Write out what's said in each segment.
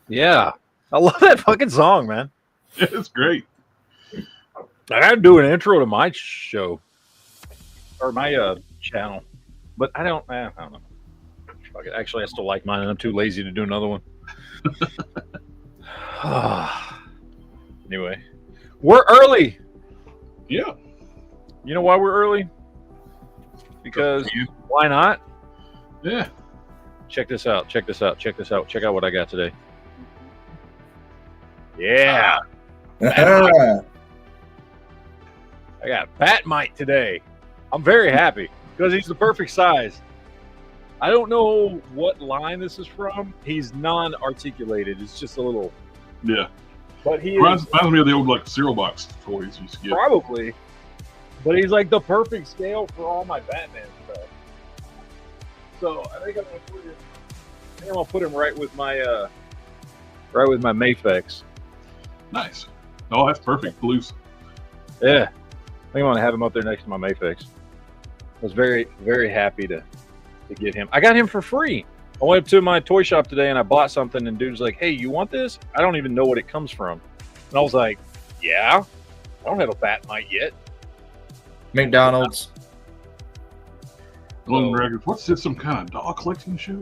Yeah. I love that fucking song, man. It's great. I gotta do an intro to my show or my channel, but I don't know. Fuck it. Actually, I still like mine, and I'm too lazy to do another one. Anyway, we're early. Yeah. You know why we're early? Because why not? Yeah. Check this out. Check this out. Check this out. Check out what I got today. Yeah. I got Batmite today. I'm very happy because he's the perfect size. I don't know what line this is from. He's non-articulated. It's just a little. Yeah. But he reminds me of the old like cereal box toys you used to get. Probably. But he's like the perfect scale for all my Batman stuff. So I think I'm gonna put him right with my Mafex. Nice. Oh, that's perfect. Blues. Yeah. I think I'm gonna have him up there next to my Mafex. I was very, very happy to get him. I got him for free. I went up to my toy shop today and I bought something, and dude's like, "Hey, you want this?" I don't even know what it comes from. And I was like, "Yeah, I don't have a Batmite yet." McDonald's. Golden Dragons. What's this? Some kind of doll collecting show?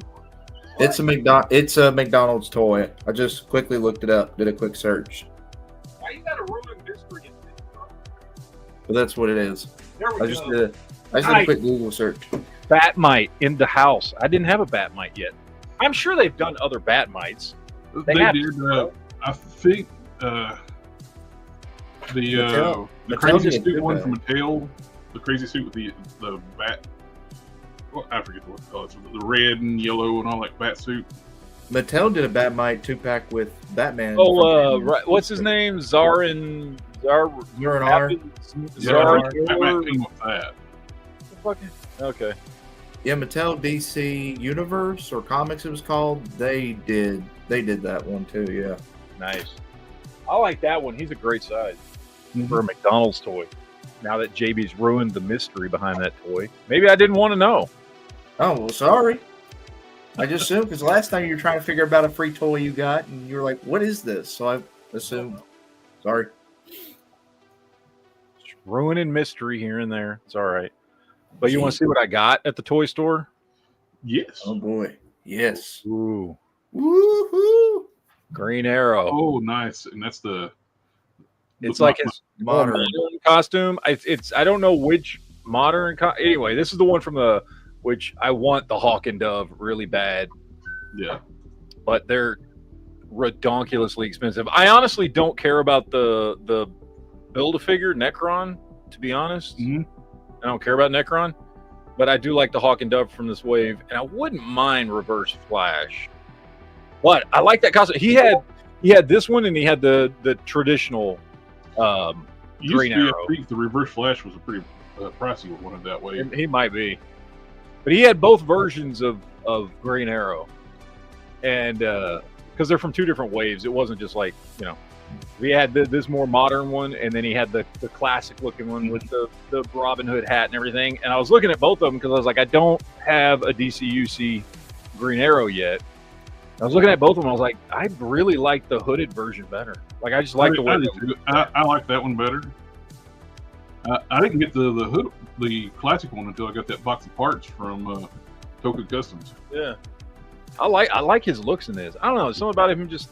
It's a McDonald's toy. I just quickly looked it up, did a quick search. Why you gotta ruin mystery? But that's what it is. I just did a quick Google search. Batmite in the house. I didn't have a Batmite yet. I'm sure they've done other Batmites. They did. I think the crazy suit one from Mattel. The crazy suit with the bat. Well, I forget what it's called. The red and yellow and all that bat suit. Mattel did a Batmite 2-pack with Batman. Oh, right. What's his name? Batman came with that. Okay. Yeah, Mattel DC Universe or Comics it was called. They did that one too, yeah. Nice. I like that one. He's a great size for a McDonald's toy. Now that JB's ruined the mystery behind that toy. Maybe I didn't want to know. Oh, well, sorry. I just assumed because last time you were trying to figure out a free toy you got and you were like, what is this? So I assumed. Sorry. Just ruining mystery here and there. It's all right. But you want to see what I got at the toy store? Yes. Oh boy. Yes. Ooh. Woohoo. Green Arrow. Oh, nice. And that's it's like his modern costume. I don't know which modern. Anyway, this is the one from which I want the Hawk and Dove really bad. Yeah. But they're redonkulously expensive. I honestly don't care about the Build-A-Figure Necron, to be honest. Mm-hmm. I don't care about Necron, but I do like the Hawk and Dove from this wave, and I wouldn't mind Reverse Flash. But I like that costume. He had this one, and he had the traditional Green Arrow. I think the Reverse Flash was a pretty pricey one of that way. He might be, but he had both versions of Green Arrow, and because they're from two different waves, it wasn't just like we had this more modern one, and then he had the classic looking one with the Robin Hood hat and everything. And I was looking at both of them because I was like, I don't have a DCUC Green Arrow yet. I was looking at both of them. I was like, I really like the hooded version better. Like, I just like the way I like that one better. I didn't get the classic one until I got that box of parts from Token Customs. Yeah. I like his looks in this. I don't know. There's something about him just,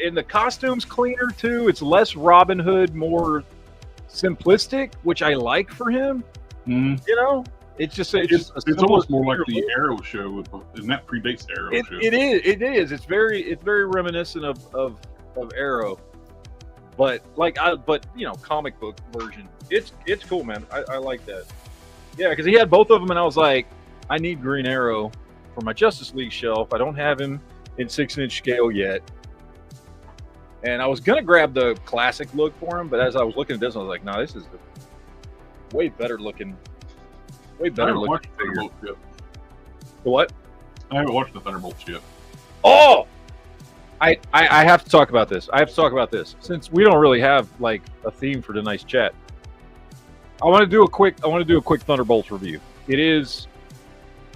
and the costume's cleaner too. It's less Robin Hood, more simplistic, which I like for him. Mm-hmm. It's almost more like the Arrow show, and that predates the Arrow show. It is. It's very reminiscent of Arrow, but comic book version. It's cool, man. I like that. Yeah, because he had both of them, and I was like, I need Green Arrow for my Justice League shelf. I don't have him in 6-inch scale yet. And I was going to grab the classic look for him, but as I was looking at this, I was like, no, this is a way better looking figure. What? I haven't watched the Thunderbolts yet. Oh! I have to talk about this. Since we don't really have like a theme for tonight's chat. I want to do a quick Thunderbolts review. It is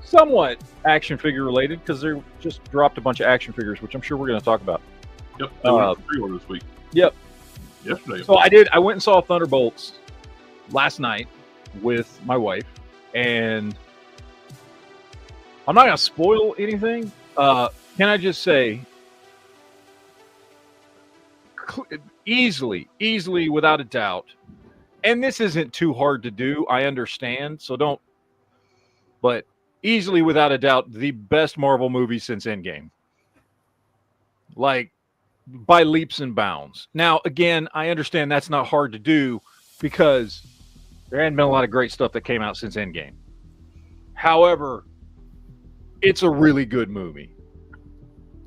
somewhat action figure related because they just dropped a bunch of action figures, which I'm sure we're going to talk about. Yep. They went for pre-order this week. Yep. Yesterday. So I went and saw Thunderbolts last night with my wife, and I'm not gonna spoil anything. Can I just say, easily, without a doubt, and this isn't too hard to do, I understand, so don't, but easily, without a doubt, the best Marvel movie since Endgame. Like, by leaps and bounds. Now, again, I understand that's not hard to do because there hadn't been a lot of great stuff that came out since Endgame. However, it's a really good movie.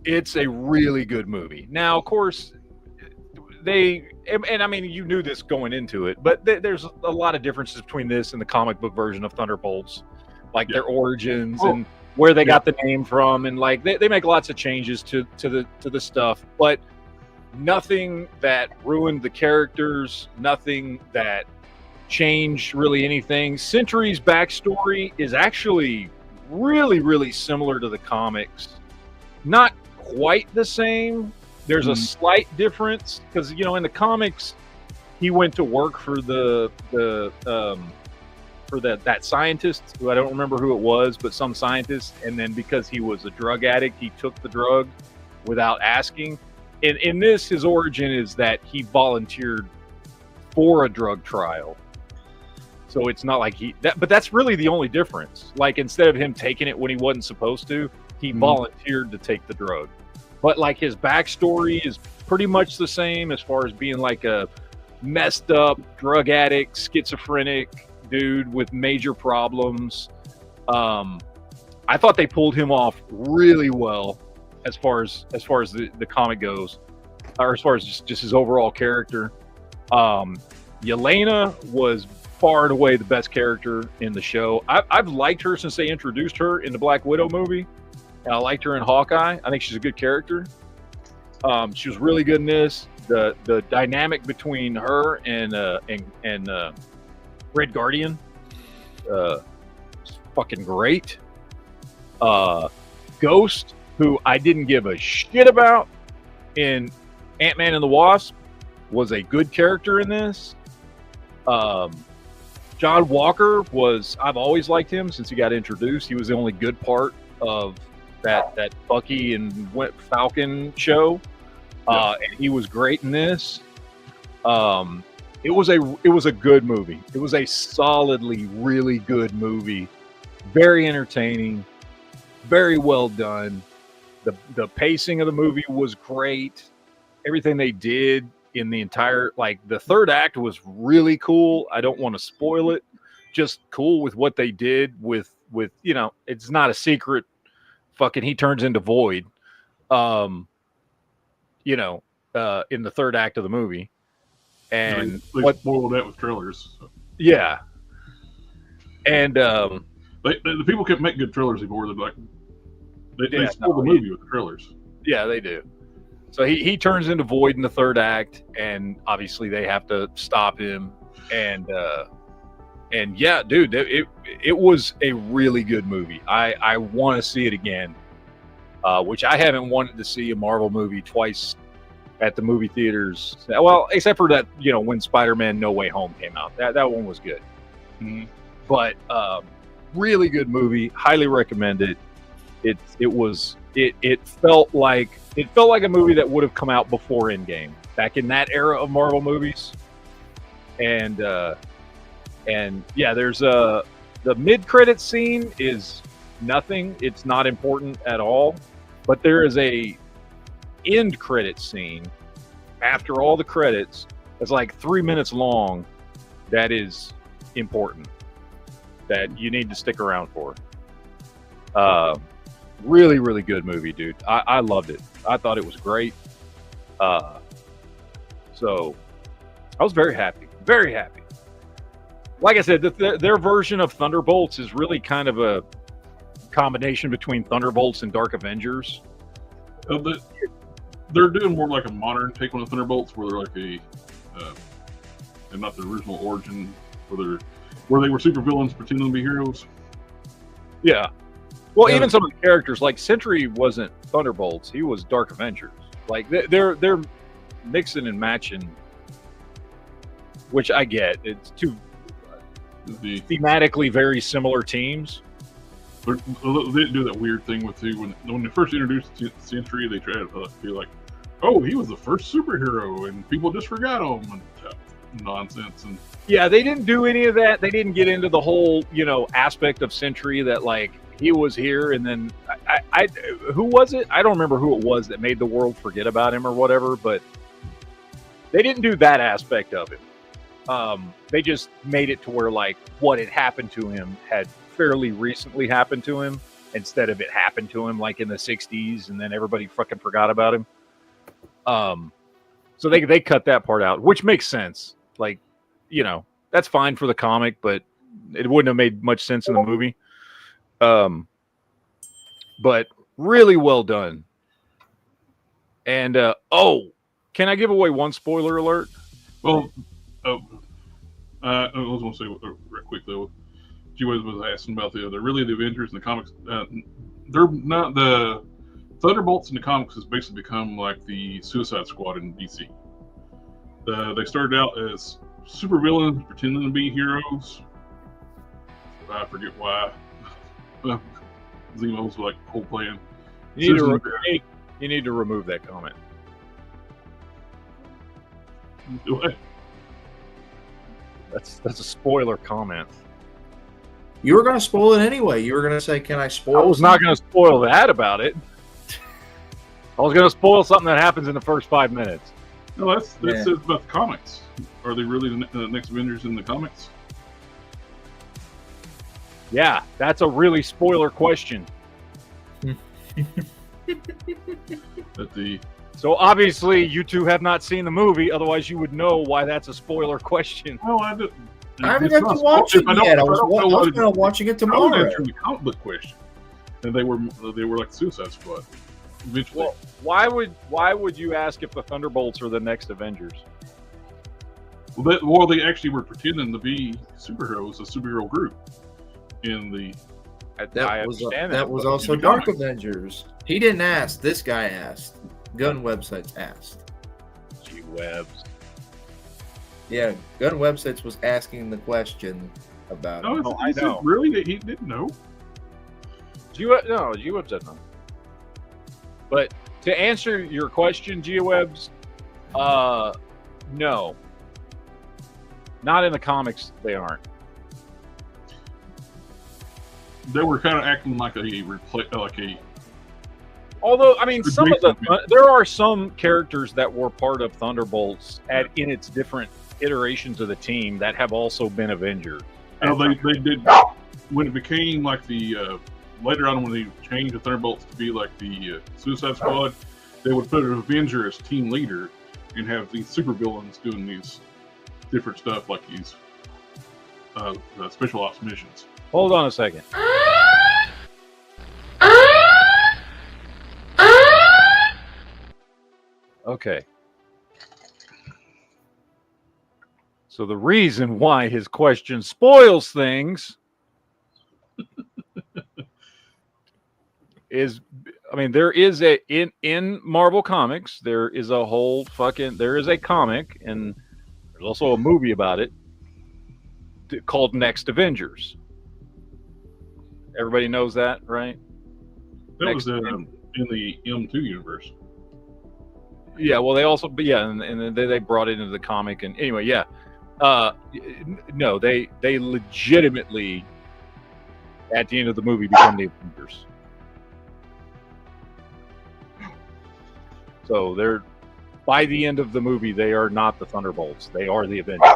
It's a really good movie. Now, of course, and I mean, you knew this going into it, but there's a lot of differences between this and the comic book version of Thunderbolts, like their origins and where they got the name from, and like they make lots of changes to the stuff, but nothing that ruined the characters, nothing that changed really anything. Sentry's backstory is actually really similar to the comics. Not quite the same. There's a slight difference because, you know, in the comics, he went to work for that scientist who I don't remember who it was, but some scientist, and then because he was a drug addict, he took the drug without asking. In this, his origin is that he volunteered for a drug trial. So it's not like but that's really the only difference. Like, instead of him taking it when he wasn't supposed to, he volunteered to take the drug. But like, his backstory is pretty much the same as far as being like a messed up drug addict, schizophrenic dude with major problems. I thought they pulled him off really well as far as the comic goes, or as far as just his overall character. Yelena was far and away the best character in the show. I've liked her since they introduced her in the Black Widow movie, and I liked her in Hawkeye. I think she's a good character. She was really good in this. The dynamic between her and Red Guardian, fucking great. Ghost, who I didn't give a shit about in Ant-Man and the Wasp, was a good character in this. John Walker I've always liked him since he got introduced. He was the only good part of that Bucky and Falcon show. And he was great in this. It was a good movie. It was a solidly really good movie. Very entertaining, very well done. The pacing of the movie was great. Everything they did in the entire, like, the third act was really cool. I don't want to spoil it. Just cool with what they did with you know, it's not a secret. Fucking, he turns into Void. You know, in the third act of the movie. And they spoiled that with trailers. So. Yeah. And the people can't make good trailers anymore. They're like, they spoil the movie with the trailers. Yeah, they do. So he turns into Void in the third act, and obviously they have to stop him. And yeah, dude, it was a really good movie. I want to see it again, which I haven't wanted to see a Marvel movie twice at the movie theaters. Well, except for that, you know, when Spider-Man No Way Home came out. That one was good. Mm-hmm. But really good movie. Highly recommend it. It felt like a movie that would have come out before Endgame, back in that era of Marvel movies. And yeah, there's the mid-credit scene is nothing. It's not important at all. But there is a end credit scene after all the credits that's like 3 minutes long that is important, that you need to stick around for. Really, really good movie, dude. I loved it. I thought it was great. So I was very happy. Very happy. Like I said, their version of Thunderbolts is really kind of a combination between Thunderbolts and Dark Avengers. They're doing more like a modern take on the Thunderbolts, where they're like and not the original origin, where they were supervillains pretending to be heroes. Yeah. Well, even some of the characters, like Sentry wasn't Thunderbolts; he was Dark Avengers. Like they're mixing and matching, which I get. It's two thematically very similar teams. They didn't do that weird thing with you when they first introduced Sentry. They tried to be like, "Oh, he was the first superhero, and people just forgot him," and nonsense. And yeah, they didn't do any of that. They didn't get into the whole aspect of Sentry that like he was here, and then I who was it? I don't remember who it was that made the world forget about him or whatever. But they didn't do that aspect of him. They just made it to where like what had happened to him had fairly recently happened to him instead of it happened to him like in the 60s and then everybody fucking forgot about him. So they cut that part out, which makes sense. Like, that's fine for the comic, but it wouldn't have made much sense in the movie. But really well done. And can I give away one spoiler alert? Well, I was going to say real quick though. She was asking about they're really the Avengers in the comics. They're not. The Thunderbolts in the comics has basically become like the Suicide Squad in DC. They started out as supervillains pretending to be heroes. I forget why. Zemo's like whole plan. You need to remove that comment. What? That's a spoiler comment. You were going to spoil it anyway. You were going to say, "Can I spoil?" I was not going to spoil that about it. I was going to spoil something that happens in the first 5 minutes. No, that says about the comics. Are they really the next Avengers in the comics? Yeah, that's a really spoiler question. So obviously you two have not seen the movie, otherwise you would know why that's a spoiler question. No, I didn't. I haven't got to watch it yet. I was going to watching it tomorrow. I was answering the comic book question, and they were like Suicide Squad. Eventually, well, why would you ask if the Thunderbolts are the next Avengers? Well, they actually were pretending to be superheroes, a superhero group in the. That was also Dark comics. Avengers. He didn't ask. This guy asked. Gun Websites asked. Gee webs. Yeah, Gun Websites was asking the question about. Oh, I know. Really, he didn't know. G-Webs said no. But to answer your question, G-Webs, no, not in the comics. They aren't. They were kind of acting like a. Although, I mean, there are some characters that were part of Thunderbolts in its different iterations of the team that have also been Avengers. No, they did when it became like the later on when they changed the Thunderbolts to be like the Suicide Squad. They would put an Avenger as team leader and have these supervillains doing these different stuff like these special ops missions. Hold on a second. Okay. So the reason why his question spoils things is, I mean, there is in Marvel Comics, there is a comic, and there's also a movie about it called Next Avengers. Everybody knows that, right? That was in the M2 universe. Yeah, well, they also, and they brought it into the comic, and anyway, yeah. No, they legitimately, at the end of the movie, become the Avengers. So by the end of the movie, they are not the Thunderbolts. They are the Avengers.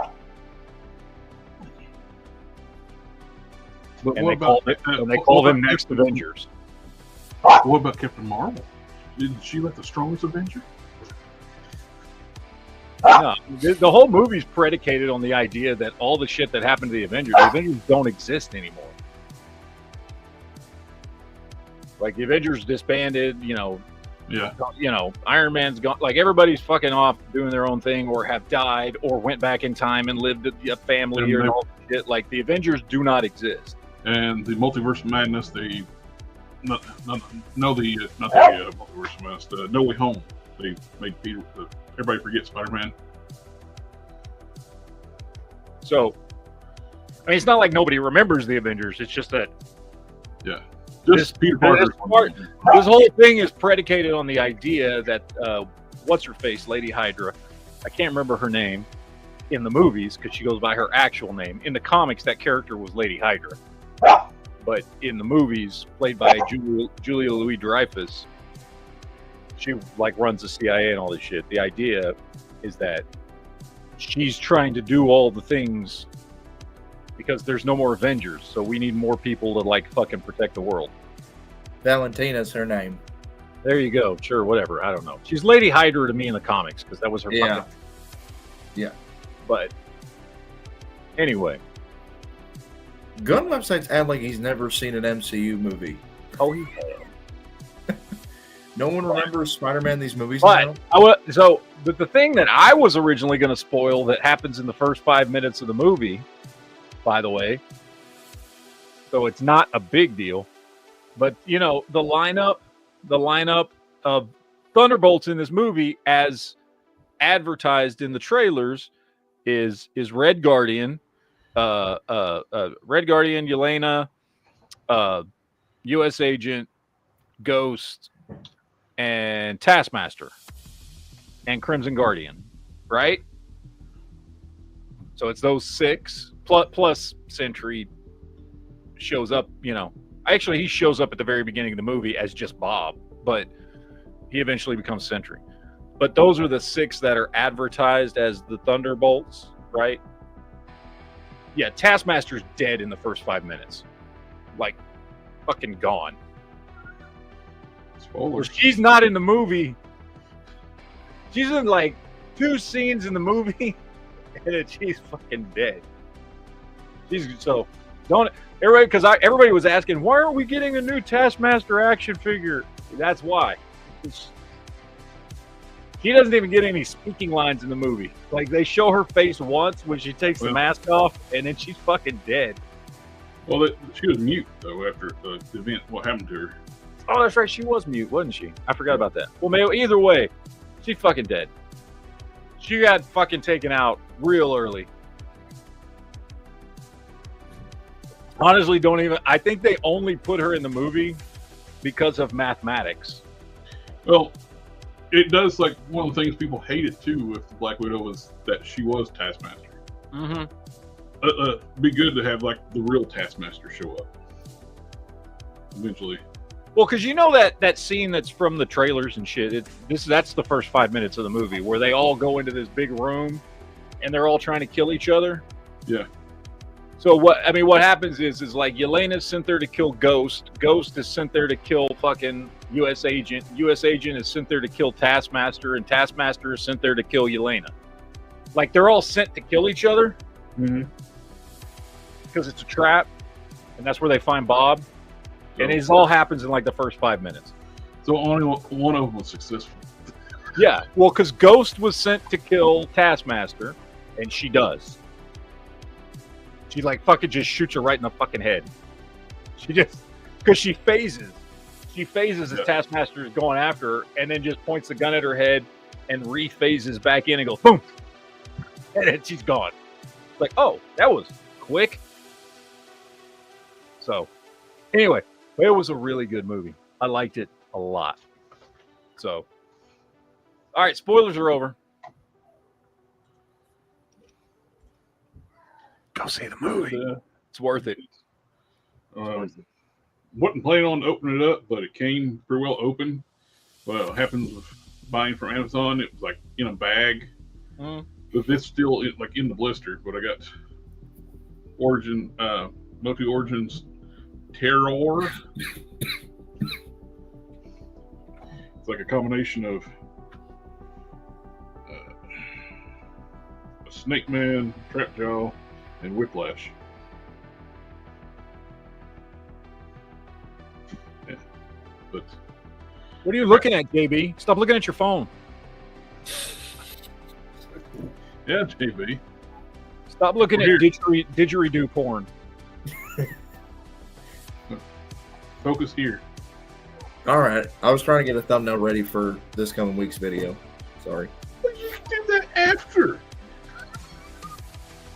But and they call them Next Avengers. What about Captain Marvel? Didn't she let the strongest Avenger? No, the whole movie's predicated on the idea that all the shit that happened to the Avengers don't exist anymore. Like the Avengers disbanded, Iron Man's gone. Like everybody's fucking off doing their own thing, or have died, or went back in time and lived a family and all that shit. Like the Avengers do not exist. And the Multiverse of Madness, No Way Home. they made Peter everybody forget Spider-Man. So, I mean, it's not like nobody remembers the Avengers. It's just that Peter Parker. This whole thing is predicated on the idea that what's her face, Lady Hydra. I can't remember her name in the movies because she goes by her actual name. In the comics, that character was Lady Hydra, but in the movies, played by Julia Louis-Dreyfus, she like runs the CIA and all this shit. The idea is that she's trying to do all the things because there's no more Avengers, so we need more people to like fucking protect the world. Valentina's her name. There you go. Sure, whatever. I don't know. She's Lady Hydra to me in the comics because that was her. Yeah. Fucking... Yeah. But anyway, Gun websites act like he's never seen an MCU movie. oh, he had. No one remembers Spider-Man these movies But now. the thing that I was originally going to spoil that happens in the first 5 minutes of the movie, by the way, so it's not a big deal. But you know, the lineup of Thunderbolts in this movie, as advertised in the trailers, is Red Guardian, Yelena, U.S. Agent, Ghost, and Taskmaster, and Crimson Guardian, right? So it's those 6 plus Sentry shows up. You know, actually he shows up at the very beginning of the movie as just Bob, but he eventually becomes Sentry. But those are the 6 that are advertised as the Thunderbolts, right? Yeah, Taskmaster's dead in the first 5 minutes. Like, fucking gone. Spoilers. She's not in the movie. She's in like 2 scenes in the movie, and then she's fucking dead. Everybody, because everybody was asking, why aren't we getting a new Taskmaster action figure? That's why. She doesn't even get any speaking lines in the movie. Like, they show her face once when she takes the mask off, and then she's fucking dead. Well, she was mute, though, after the event. What happened to her? Oh, that's right. She was mute, wasn't she? I forgot about that. Well, maybe either way, she's fucking dead. She got fucking taken out real early. Honestly, I think they only put her in the movie because of mathematics. Well, it does, like, one of the things people hated, too, with Black Widow was that she was Taskmaster. Mm-hmm. Be good to have, like, the real Taskmaster show up. Eventually. Well, because you know that scene that's from the trailers and shit. That's the first 5 minutes of the movie where they all go into this big room and they're all trying to kill each other. Yeah. So what happens is like Yelena's sent there to kill Ghost. Ghost is sent there to kill fucking U.S. Agent. U.S. Agent is sent there to kill Taskmaster, and Taskmaster is sent there to kill Yelena. Like, they're all sent to kill each other. Mm-hmm. Because it's a trap, and that's where they find Bob. And it all happens in like the first 5 minutes. So only one of them was successful. Yeah, well, because Ghost was sent to kill Taskmaster, and she does. She like fucking just shoots her right in the fucking head. Because she phases. She phases as Taskmaster is going after her, and then just points the gun at her head and rephases back in and goes boom, and then she's gone. It's like, oh, that was quick. So, anyway. It was a really good movie. I liked it a lot. So, all right, spoilers are over. Go see the movie. It's worth it. Wasn't planning on opening it up, but it came pretty well open. Well, it happens with buying from Amazon. It was like in a bag. But it's still in the blister. But I got Multi Origins Terror. It's like a combination of a Snake Man, Trapjaw, and Whiplash. Yeah, but what are you looking at, JB? Stop looking at your phone. Yeah, JB. Stop looking at didgeridoo porn. Focus here. All right. I was trying to get a thumbnail ready for this coming week's video. Sorry. Well, you did that after.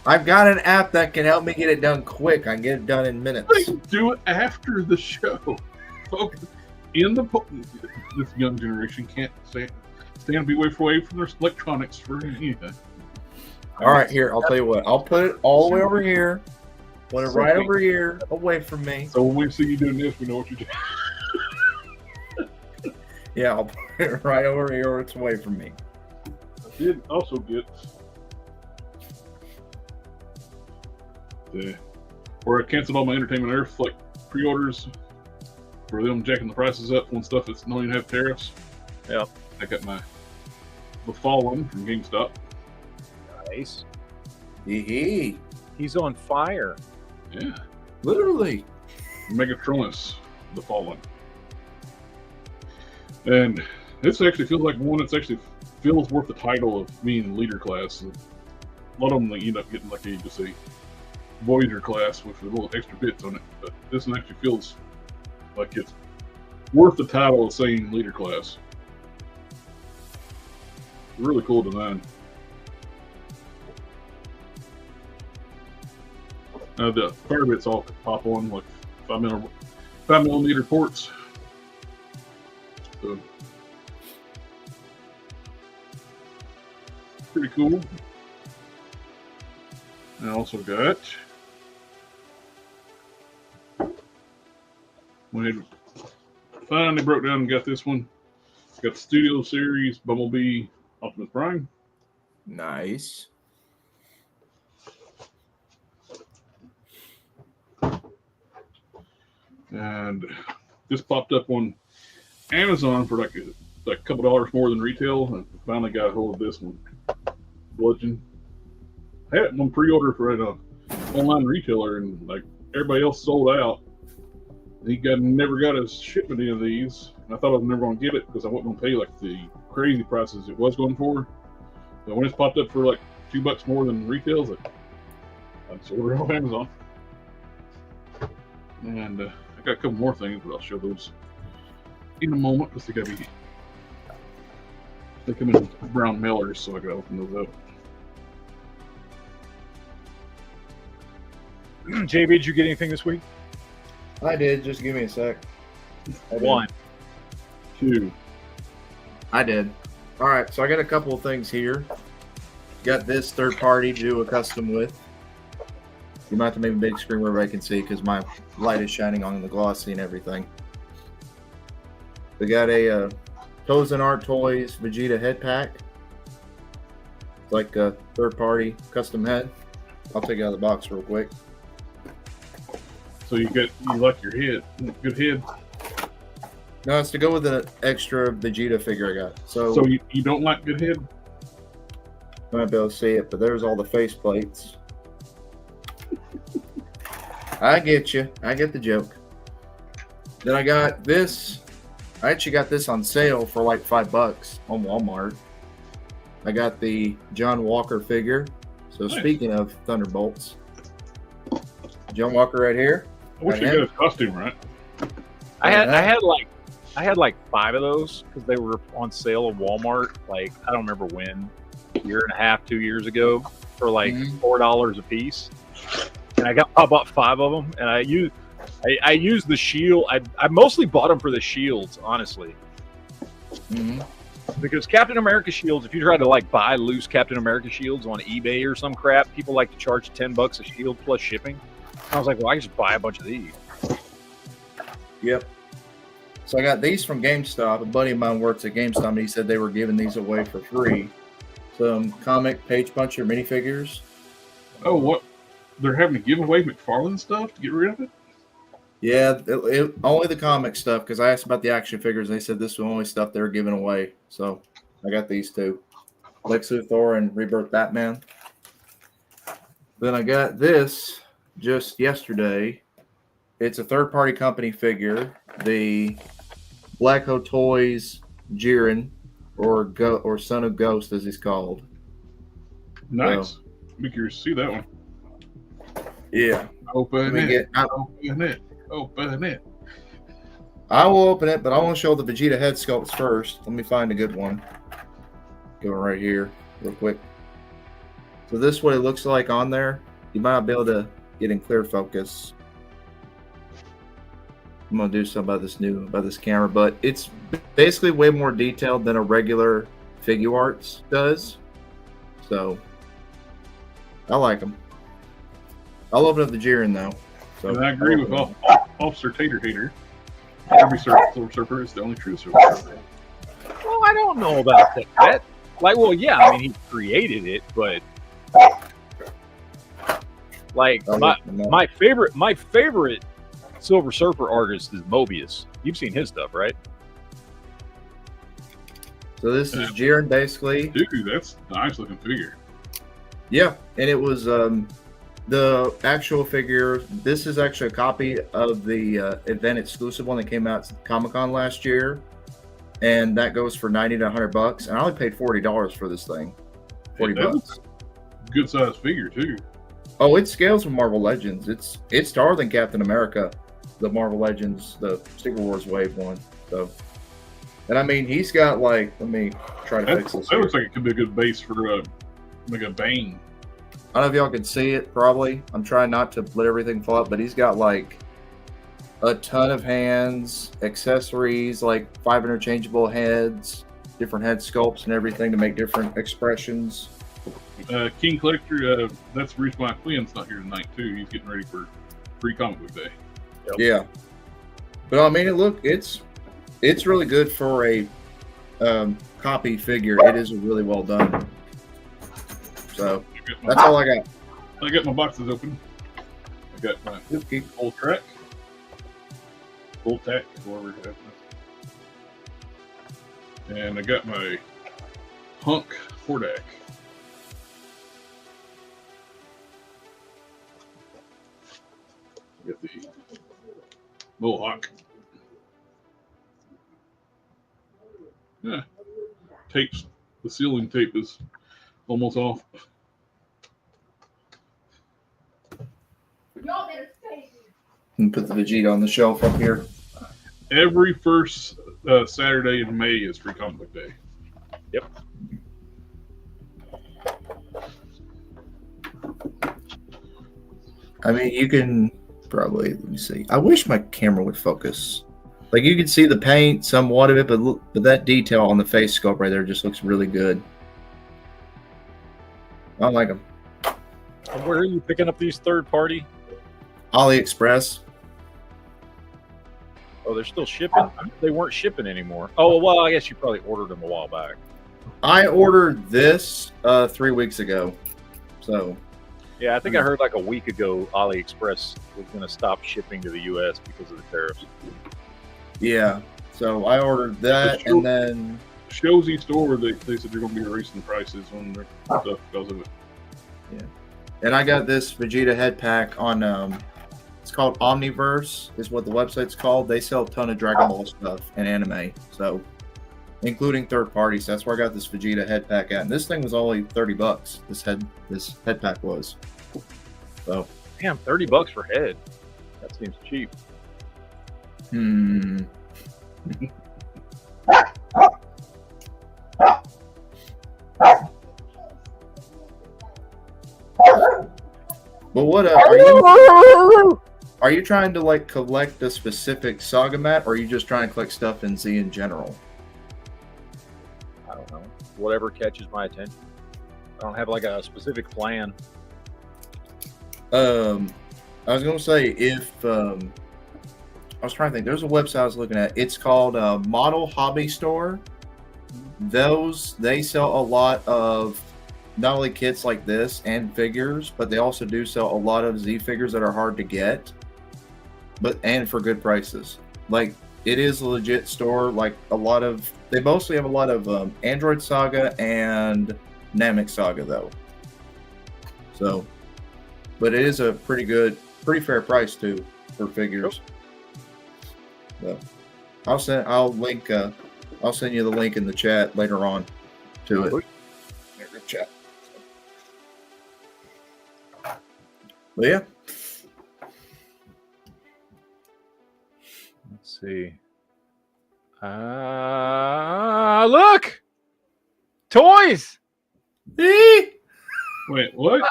I've got an app that can help me get it done quick. I can get it done in minutes. Do it after the show. Folks, this young generation can't stand to be away from their electronics for anything. All right, here. I'll tell you what. I'll put it all the way over here. Put it right over here, away from me. So when we see you doing this, we know what you're doing. Yeah, I'll put it right over here or it's away from me. I did also get where I canceled all my Entertainment Earth like pre-orders for them jacking the prices up on stuff that's don't even have tariffs. Yep. I got the Fallen from GameStop. Nice. Hee. He's on fire. Yeah. Literally. Megatronus, the Fallen. And this actually feels like one that's actually feels worth the title of being leader class. A lot of them they end up getting like you just say Voyager class with a little extra bits on it, but this one actually feels like it's worth the title of saying leader class. Really cool design. The fire bits all pop on like 5 millimeter ports. So pretty cool. I also got when I finally broke down and got this one. Got the Studio Series Bumblebee Optimus Prime. Nice. And this popped up on Amazon for like a couple dollars more than retail. And finally got a hold of this one. Bludgeon. I had it on pre-order for an online retailer, and like everybody else sold out. Never got a shipment of these. And I thought I was never going to get it because I wasn't going to pay like the crazy prices it was going for. But when it's popped up for like $2 more than retails, I just ordered it off Amazon. And I got a couple more things, but I'll show those in a moment. Because they come in brown mailers, so I got to open those up. JB, did you get anything this week? I did. Just give me a sec. One. 2. I did. All right, so I got a couple of things here. Got this third party to do a custom with. You might have to make a big screen where I can see because my light is shining on the glossy and everything. We got a Toys and Art Toys Vegeta head pack. It's like a third party custom head. I'll take it out of the box real quick. So you like your head, good head. No, it's to go with the extra Vegeta figure I got. So you don't like good head? I might be able to see it, but there's all the face plates. I get you. I get the joke. Then I got this. I actually got this on sale for like $5 on Walmart. I got the John Walker figure. So nice. Speaking of Thunderbolts, John Walker right here. I wish you got his costume right. I had like 5 of those because they were on sale at Walmart. Like I don't remember when, a year and a half, 2 years ago, for like $4 a piece. And I bought 5 of them, and I used the shield. I mostly bought them for the shields, honestly. Because Captain America shields, if you try to like buy loose Captain America shields on eBay or some crap, people like to charge $10 a shield plus shipping. I was like, well, I can just buy a bunch of these. Yep. So I got these from GameStop. A buddy of mine works at GameStop, and he said they were giving these away for free. Some comic page puncher minifigures. Oh, what? They're having to give away McFarlane stuff to get rid of it? Yeah, only the comic stuff, because I asked about the action figures. They said this was the only stuff they were giving away. So I got these two. Lex Luthor and Rebirth Batman. Then I got this just yesterday. It's a third-party company figure. The Black Hole Toys Jiren, or Son of Ghost, as he's called. Nice. So, Be curious to see that one. Yeah. Open it. Open it. I will open it, but I want to show the Vegeta head sculpts first. Let me find a good one. Going right here, real quick. So this is what it looks like on there. You might not be able to get in clear focus. I'm gonna do something about this camera, but it's basically way more detailed than a regular Figure Arts does. So I like them. I'll open up the Jiren though. So and I agree with Officer Tater Hater. Every Silver Surfer is the only true Silver Surfer. Well, I don't know about that. Like, well, yeah, I mean, he created it, but like my favorite Silver Surfer artist is Mobius. You've seen his stuff, right? So this is Jiren, basically. Dude, that's a nice looking figure. Yeah, and it was the actual figure. This is actually a copy of the event exclusive one that came out at Comic-Con last year, and that goes for $90 to $100. And I only paid $40 for this thing. $40. Good size figure too. Oh, it scales with Marvel Legends. It's taller than Captain America, the Marvel Legends, the Secret Wars Wave one. So, and I mean, he's got like, let me try to fix this. That looks like it could be a good base for like a Bane. I don't know if y'all can see it. Probably. I'm trying not to let everything fall up, but he's got like a ton of hands, accessories, like 5 interchangeable heads, different head sculpts, and everything to make different expressions. King Collector, that's the reason why Quinn's not here tonight too. He's getting ready for Free Comic Book Day. Yep. Yeah, but I mean, it's really good for a copy figure. It is really well done. So that's all I got. I got my boxes open. I got my full tack, whatever. And I got my Hunk Hordak. Get the Mohawk. Yeah. Tapes. The sealing tape is almost off. And put the Vegeta on the shelf up here. Every first Saturday in May is Free Comic Book Day. Yep. I mean, you can probably, let me see. I wish my camera would focus. Like, you can see the paint, somewhat of it, but look, but that detail on the face sculpt right there just looks really good. I like them. And where are you picking up these third party? AliExpress. Oh, they're still shipping? They weren't shipping anymore. Oh, well, I guess you probably ordered them a while back. I ordered this 3 weeks ago. So, yeah, I think I heard like a week ago AliExpress was going to stop shipping to the U.S. because of the tariffs. yeah. So I ordered that, and then Shozy store, they said they're going to be raising prices on their stuff because of it. Yeah. And I got this Vegeta head pack on, it's called Omniverse, is what the website's called. They sell a ton of Dragon Ball stuff and anime, so including third parties. That's where I got this Vegeta head pack at. And this thing was only $30. This head pack was. So damn, $30 for head. That seems cheap. But what are you trying to like collect a specific Saga mat, or are you just trying to collect stuff in Z in general? I don't know. Whatever catches my attention. I don't have like a specific plan. I was gonna say, if I was trying to think, there's a website I was looking at. It's called Model Hobby Store. They sell a lot of not only kits like this and figures, but they also do sell a lot of Z figures that are hard to get, and for good prices. Like, it is a legit store. Like, they mostly have a lot of Android Saga and Namek Saga though. So, but it is a pretty fair price too for figures. So, I'll send you the link in the chat later on to it. Chat. But yeah. Let's see. Look! Toys! Eh, Wait, what?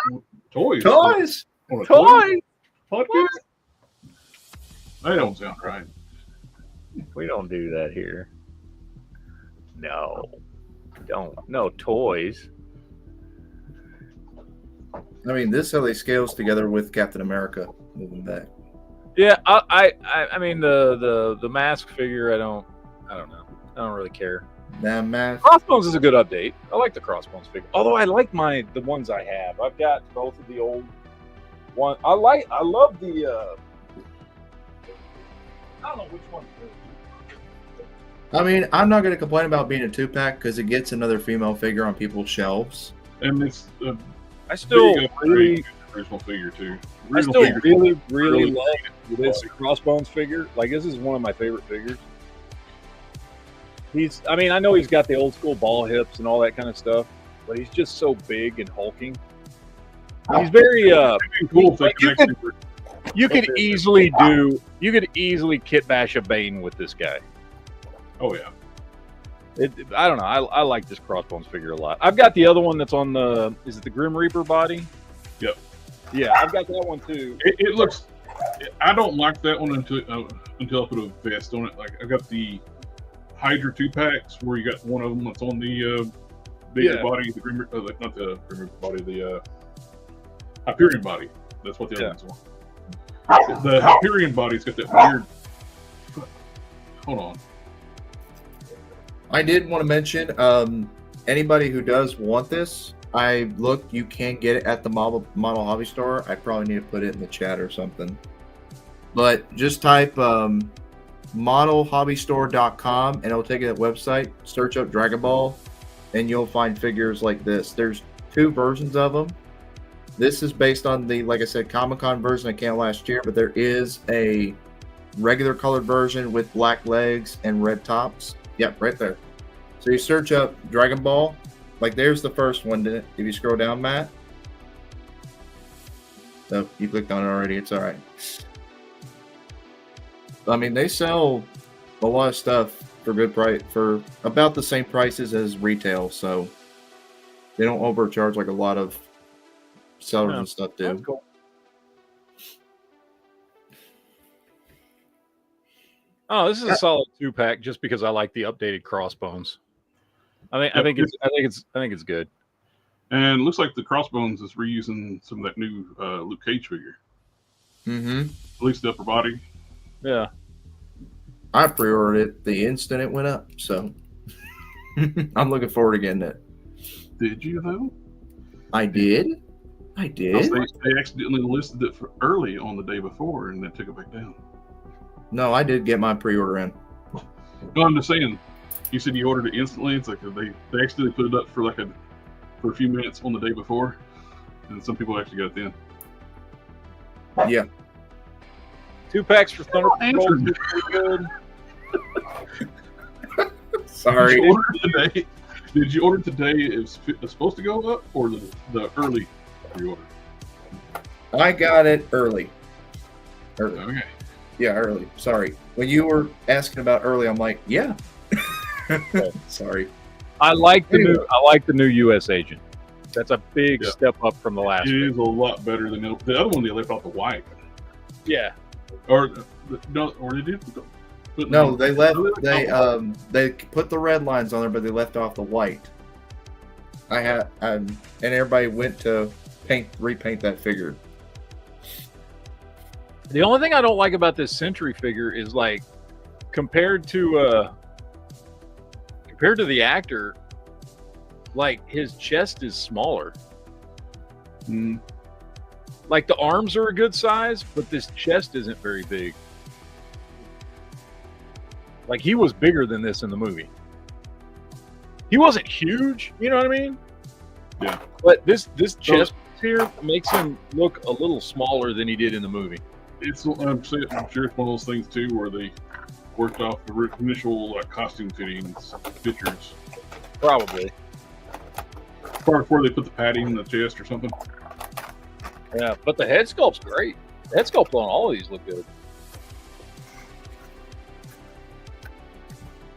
Toys? toys. On a Toys! podcast? That don't sound right. We don't do that here. No. Don't. No toys. I mean, this is how they scales together with Captain America moving back. Yeah, I mean the mask figure. I don't know. I don't really care. That math. Crossbones is a good update. I like the Crossbones figure. Although I like the ones I have. I've got both of the old one. I love the. I don't know which one. I mean, I'm not going to complain about being a 2-pack because it gets another female figure on people's shelves. And it's a I still big really, original figure too. I Original still figure. really really like this Crossbones figure. Like this is one of my favorite figures. I mean, I know he's got the old school ball hips and all that kind of stuff, but he's just so big and hulking. He's very It'd be cool if they like, could actually you could easily kit bash a Bane with this guy. Oh yeah. I don't know. I like this Crossbones figure a lot. I've got the other one that's on is it the Grim Reaper body? Yep. Yeah, I've got that one too. It looks. I don't like that one until I put a vest on it. Like I got the Hydra 2-packs where you got one of them that's on the bigger body, the Grim, not the Grim Reaper body, the Hyperion body. That's what the other one's on. The Hyperion body's got that weird. Hold on. I did want to mention anybody who does want this. You can get it at the model hobby store. I probably need to put it in the chat or something. But just type modelhobbystore.com and it'll take you to that website. Search up Dragon Ball and you'll find figures like this. There's 2 versions of them. This is based on the, like I said, Comic-Con version that came last year, but there is a regular colored version with black legs and red tops. Yep, right there. So you search up Dragon Ball. Like there's the first one. If you scroll down, Matt. Oh, you clicked on it already. It's all right. I mean, they sell a lot of stuff for good price, for about the same prices as retail. So they don't overcharge like a lot of sellers and stuff do. That's cool. Oh, this is a solid 2-pack just because I like the updated Crossbones. I think it's good. And it looks like the Crossbones is reusing some of that new Luke Cage figure. Mm-hmm. At least the upper body. Yeah. I pre-ordered it the instant it went up, so I'm looking forward to getting it. Did you though? I did. They accidentally listed it for early on the day before and then took it back down. No, I did get my pre-order in. No, I'm just saying. You said you ordered it instantly. It's like they actually put it up for a few minutes on the day before, and some people actually got it then. Yeah. 2-packs for Thunderbolts is pretty good. Sorry. Did you order today? It was supposed to go up, or the early pre-order? I got it early. Okay. Yeah, early. Sorry. When you were asking about early, I'm like, yeah. Sorry. I like the new U.S. agent. That's a big step up from the last. It is a lot better than the other one. They left off the white. Yeah. Or they did. No, they left. They put the red lines on there, but they left off the white. And everybody went to repaint that figure. The only thing I don't like about this Sentry figure is like compared to the actor, like his chest is smaller. Like the arms are a good size, but this chest isn't very big. Like he was bigger than this in the movie. He wasn't huge, you know what I mean? Yeah. But this chest here makes him look a little smaller than he did in the movie. I'm sure it's one of those things too where they worked off the initial costume fittings pictures. Probably. Before they put the padding in the chest or something. Yeah, but the head sculpt's great. The head sculpt on all of these look good.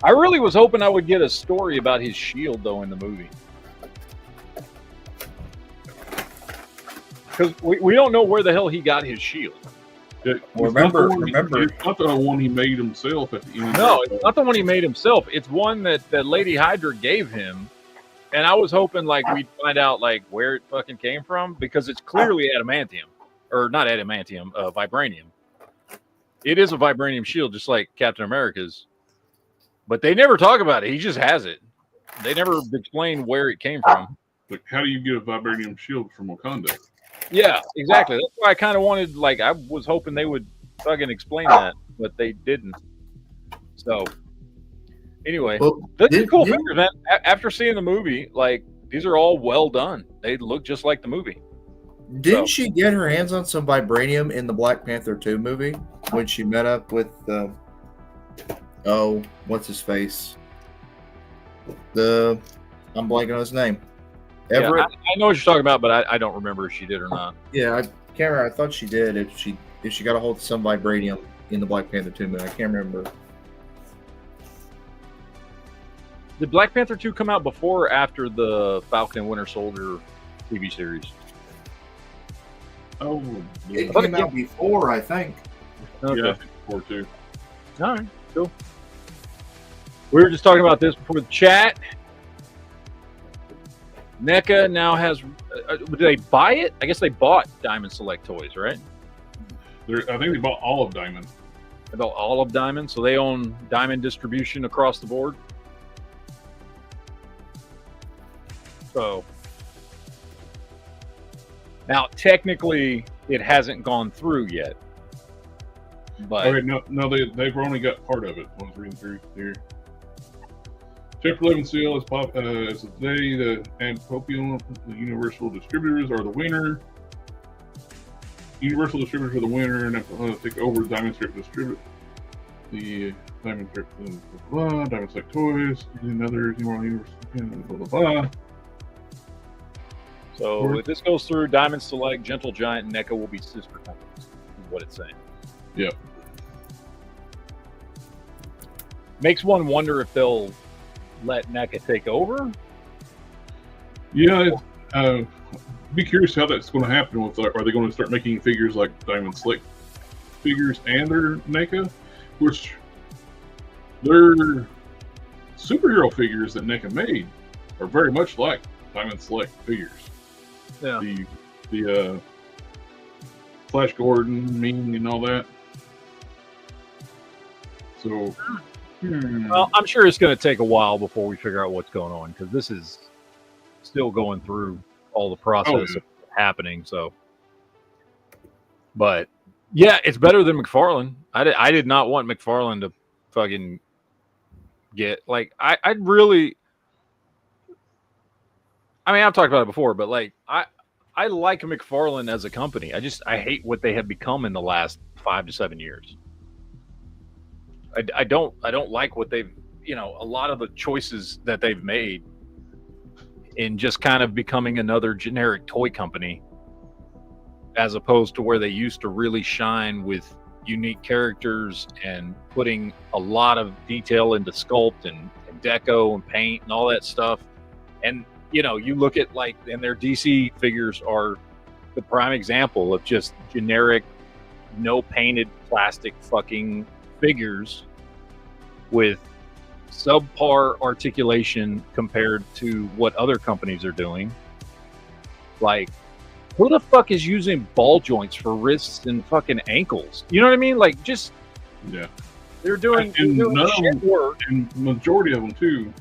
I really was hoping I would get a story about his shield though in the movie. Because we don't know where the hell he got his shield. Remember, It's not the one he made himself at the end. No, it's not the one he made himself. It's one that Lady Hydra gave him. And I was hoping like we'd find out like where it fucking came from because it's clearly adamantium. Or not adamantium, vibranium. It is a vibranium shield just like Captain America's. But they never talk about it. He just has it. They never explain where it came from. Like, how do you get a vibranium shield from Wakanda? Yeah, exactly. That's why I kind of wanted, like, I was hoping they would fucking explain that, but they didn't. So, anyway, that's a cool figures, man. After seeing the movie, like, these are all well done. They look just like the movie. Didn't she get her hands on some vibranium in the Black Panther 2 movie when she met up with what's his face? I'm blanking on his name. Everett. Yeah, I know what you're talking about, but I don't remember if she did or not. Yeah, I can't remember. I thought she did. If she got a hold of some vibranium in the Black Panther 2 movie, I can't remember. Did Black Panther 2 come out before or after the Falcon and Winter Soldier TV series? Oh, It came out before, I think. Okay. yeah, I think before too. All right, cool. We were just talking about this before the chat. NECA now has. Did they buy it? I guess they bought Diamond Select Toys, right? I think they bought all of Diamond. They bought all of Diamond, so they own Diamond distribution across the board. So now, technically, it hasn't gone through yet. But Okay, no, they've only got part of it. I was reading through here. Chapter 11 seal is as of today. The Antipopium, the Universal distributors are the winner. Universal distributors are the winner, and take over the Diamond Strip distribute. The Diamond Strip, blah, blah, Diamond Select Toys, and others, Universal, blah, blah, blah. so if this goes through, Diamond Select, Gentle Giant, and NECA will be sister companies, is what it's saying. Yep. Makes one wonder if they'll let NECA take over. Yeah, be curious how that's going to happen. With are they going to start making figures like Diamond Select figures and their NECA, which their superhero figures that NECA made are very much like Diamond Select figures. Yeah. The Flash Gordon, Ming, and all that. So, Well, I'm sure it's going to take a while before we figure out what's going on because this is still going through all the process of happening. So, but yeah, it's better than McFarlane. I did not want McFarlane to fucking get like I'd really. I mean, I've talked about it before, but like I like McFarlane as a company. I hate what they have become in the last 5 to 7 years. I don't like what they've, a lot of the choices that they've made in just kind of becoming another generic toy company as opposed to where they used to really shine with unique characters and putting a lot of detail into sculpt and deco and paint and all that stuff. And, you look at and their DC figures are the prime example of just generic, no painted plastic fucking figures with subpar articulation compared to what other companies are doing. Like, who the fuck is using ball joints for wrists and fucking ankles? You know what I mean? Like, just they're doing shit work. And majority of them too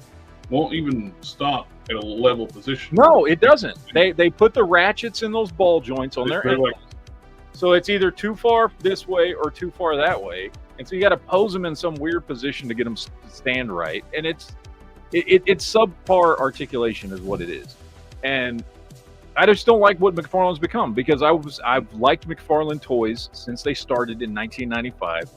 won't even stop at a level position. No, it doesn't. They put the ratchets in those ball joints on their ankles. So it's either too far this way or too far that way. And so you got to pose them in some weird position to get them to stand right. And it's subpar articulation is what it is. And I just don't like what McFarlane's become because I've liked McFarlane toys since they started in 1995.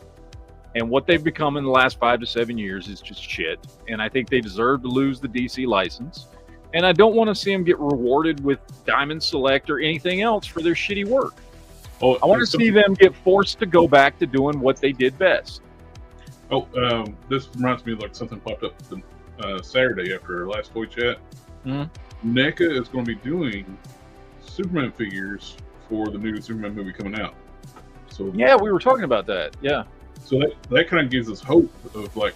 And what they've become in the last 5 to 7 years is just shit. And I think they deserve to lose the DC license. And I don't want to see them get rewarded with Diamond Select or anything else for their shitty work. I want to see them get forced to go back to doing what they did best. Oh, this reminds me of like something popped up Saturday after our last toy chat. Mhm. NECA is going to be doing Superman figures for the new Superman movie coming out. So Yeah, we were talking about that. Yeah. So that kind of gives us hope of like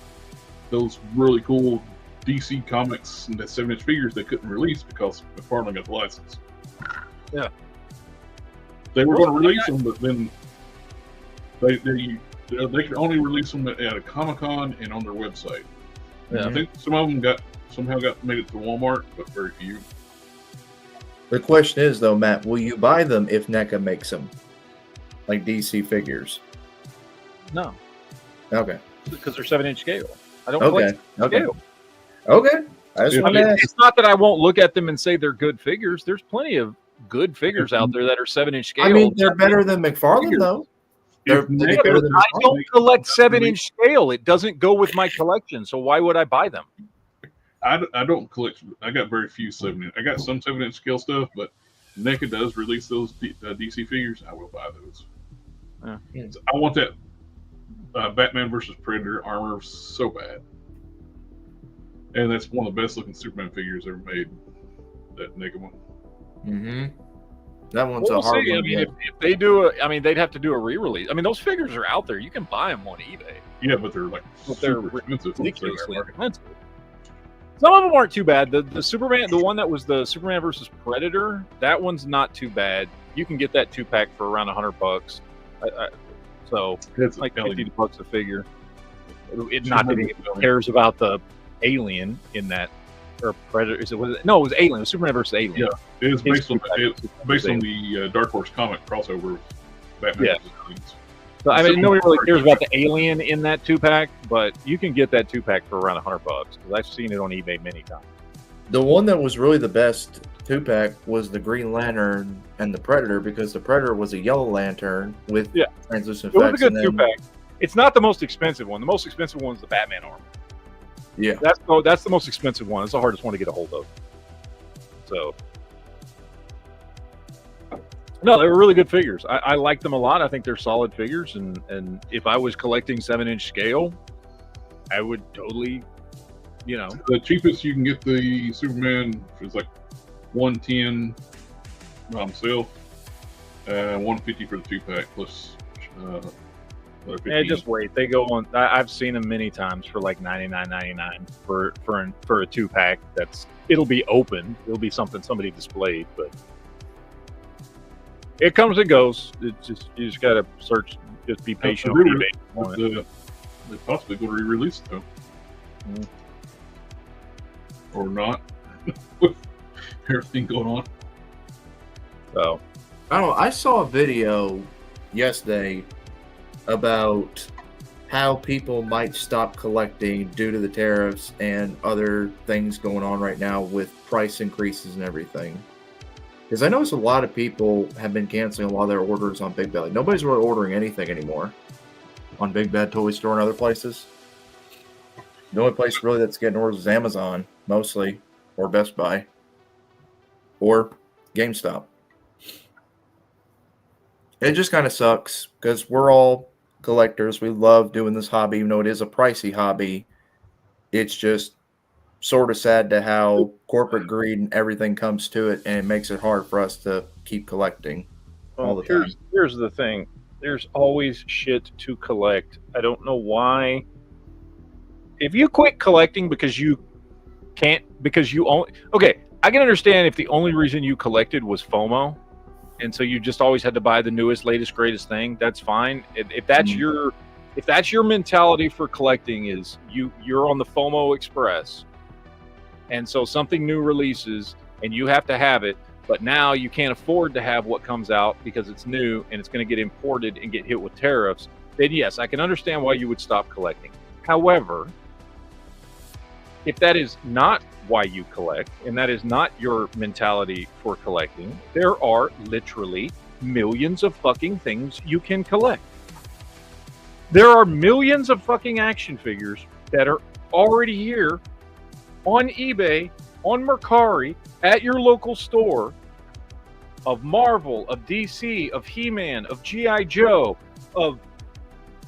those really cool DC Comics and the 7-inch figures they couldn't release because McFarlane got the license. Yeah. They were going to release them, but then they could only release them at a Comic-Con and on their website. Yeah. I think some of them made it to Walmart, but very few. The question is, though, Matt, will you buy them if NECA makes them? Like DC figures? No, Okay. because they're 7-inch scale. I don't Okay. collect Okay. scale. Okay. I just I I want mean, to ask. it's not that I won't look at them and say they're good figures. There's plenty of good figures out there that are 7-inch scale. I mean, they're better than McFarlane, though. They're If better NECA, than I McFarlane. don't collect 7-inch scale. It doesn't go with my collection. So why would I buy them? I don't collect. I got very few 7-inch. I got some 7-inch scale stuff, but NECA does release those DC figures. I will buy those. Yeah. So I want that Batman versus Predator armor so bad, and that's one of the best looking Superman figures ever made. That NECA one. Mm-hmm. That one's We'll a hard see. I one. mean, to if they do they'd have to do a re-release. I mean, those figures are out there. You can buy them on eBay. Yeah, but they're like But they're super expensive. Ridiculously expensive. Some of them aren't too bad. The Superman, the one that was the Superman versus Predator, that one's not too bad. You can get that 2-pack for around $100. So It's like like $50 a figure. Not that anybody cares about the alien in that, or Predator. It was Alien. It was Superman versus Alien. Yeah. It's based on Superman the Dark Horse comic crossover with Batman Yeah. versus Aliens. So, I mean, nobody really cares about the alien in that 2-pack, but you can get that 2-pack for around $100 because I've seen it on eBay many times. The one that was really the best 2-pack was the Green Lantern and the Predator, because the Predator was a yellow lantern with translucent It was a effects. good and then- 2-pack. It's not the most expensive one. The most expensive one is the Batman armor. Yeah. That's the most expensive one. It's the hardest one to get a hold of. So, no, they were really good figures. I like them a lot. I think they're solid figures, and if I was collecting 7-inch scale, I would totally, The cheapest you can get the Superman is like $110 on sale, $150 for the 2-pack plus. Just wait. They go on. I've seen them many times for like $99.99 for a 2-pack. It'll be open. It'll be something somebody displayed, but it comes and goes. You just gotta search. Just be patient. On eBay. They possibly going to re-release it though, or not, with everything going on. So I don't know. I saw a video yesterday about how people might stop collecting due to the tariffs and other things going on right now with price increases and everything. Because I noticed a lot of people have been canceling a lot of their orders on Big Bad. Like, nobody's really ordering anything anymore on Big Bad Toy Store and other places. The only place really that's getting orders is Amazon, mostly, or Best Buy, or GameStop. It just kind of sucks because we're all collectors. We love doing this hobby, even though it is a pricey hobby. It's just sort of sad to how corporate greed and everything comes to it, and it makes it hard for us to keep collecting all the time. Here's the thing. There's always shit to collect. I don't know why. If you quit collecting because you only... Okay, I can understand if the only reason you collected was FOMO, and so you just always had to buy the newest, latest, greatest thing. That's fine. If that's your mentality for collecting, is you're on the FOMO Express, and so something new releases and you have to have it, but now you can't afford to have what comes out because it's new and it's going to get imported and get hit with tariffs, then yes, I can understand why you would stop collecting. However, if that is not why you collect, and that is not your mentality for collecting, there are literally millions of fucking things you can collect. There are millions of fucking action figures that are already here on eBay, on Mercari, at your local store, of Marvel, of DC, of He-Man, of G.I. Joe, of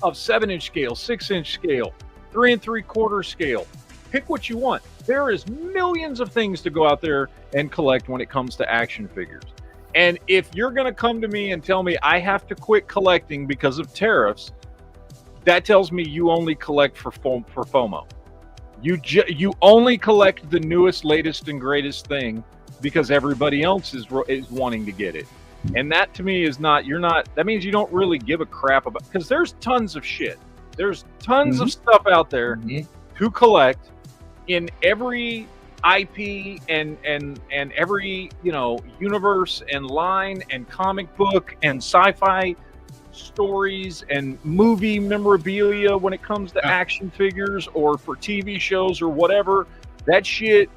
of 7-inch scale, 6-inch scale, 3 3/4 scale. Pick what you want. There is millions of things to go out there and collect when it comes to action figures. And if you're going to come to me and tell me I have to quit collecting because of tariffs, that tells me you only collect for FOMO. You only collect the newest, latest, and greatest thing because everybody else is wanting to get it. And that to me is not, that means you don't really give a crap about, because there's tons of shit. There's tons of stuff out there to collect in every IP and every, universe and line and comic book and sci-fi stories and movie memorabilia when it comes to action figures or for TV shows or whatever. That shit's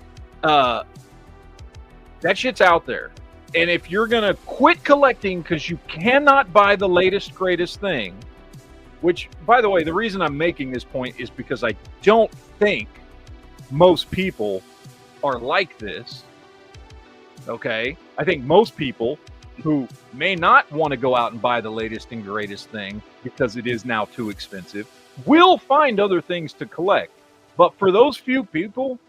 out there. And if you're going to quit collecting because you cannot buy the latest, greatest thing, which, by the way, the reason I'm making this point is because I don't think most people are like this. Okay? I think most people who may not want to go out and buy the latest and greatest thing because it is now too expensive will find other things to collect. But for those few people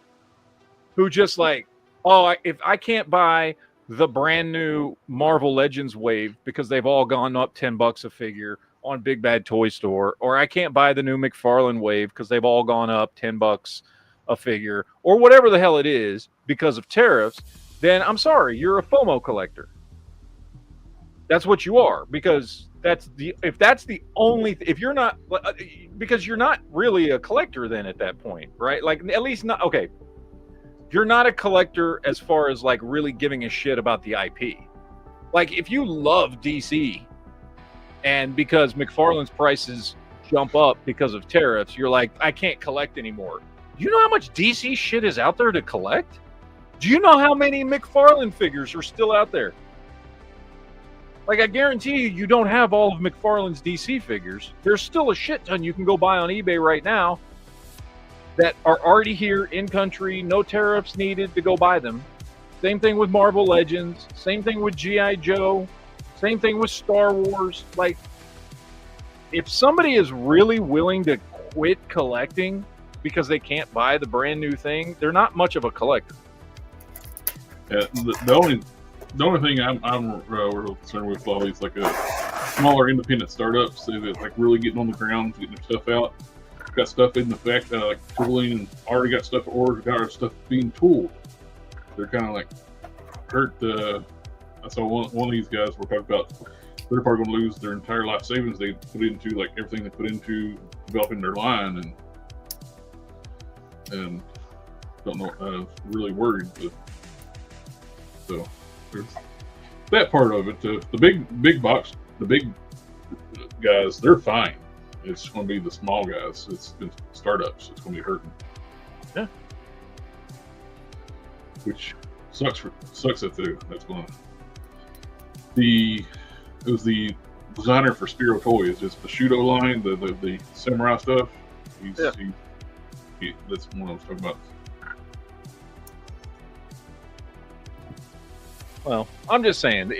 who just like, oh, if I can't buy the brand new Marvel Legends wave because they've all gone up $10 a figure on Big Bad Toy Store, or I can't buy the new McFarlane wave because they've all gone up $10 a figure, or whatever the hell it is because of tariffs, then I'm sorry, you're a FOMO collector. That's what you are, because if you're not, because you're not really a collector then at that point, right? Like, at least not, okay. You're not a collector as far as like really giving a shit about the IP. Like, if you love DC and because McFarlane's prices jump up because of tariffs, you're like, I can't collect anymore. Do you know how much DC shit is out there to collect? Do you know how many McFarlane figures are still out there? Like, I guarantee you don't have all of McFarlane's DC figures. There's still a shit ton you can go buy on eBay right now that are already here in country, no tariffs needed to go buy them. Same thing with Marvel Legends, same thing with G.I. Joe, same thing with Star Wars. Like, if somebody is really willing to quit collecting because they can't buy the brand new thing, they're not much of a collector. Yeah, the only thing I'm real concerned with all these like smaller independent startups that like really getting on the ground, getting their stuff out, got stuff in the fact like tooling, and already got stuff ordered, got our stuff being tooled. They're kind of like hurt. I saw one of these guys were talking about they're probably going to lose their entire life savings they put into like everything they put into developing their line, and don't know. I was really worried, but so there's that part of it. The big box, the big guys, they're fine. It's going to be the small guys. It's startups. It's going to be hurting. Yeah. Which sucks at that's going to. It was the designer for Spiro Toys. It's the Shudo line, the samurai stuff. That's one I was talking about. Well, I'm just saying,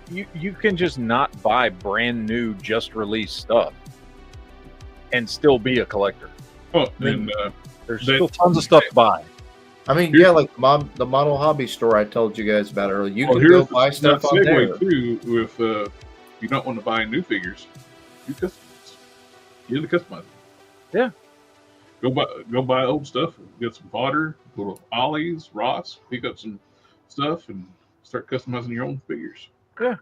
you can just not buy brand new, just released stuff and still be a collector. Oh, and there's still tons of stuff to buy. I mean, yeah, like the model hobby store I told you guys about earlier. You can go buy stuff on there. Too, if you don't want to buy new figures, you customize. You have to customize. Yeah. Go buy old stuff. Get some fodder. Go to Ollie's, Ross. Pick up some stuff and start customizing your own figures. Yeah.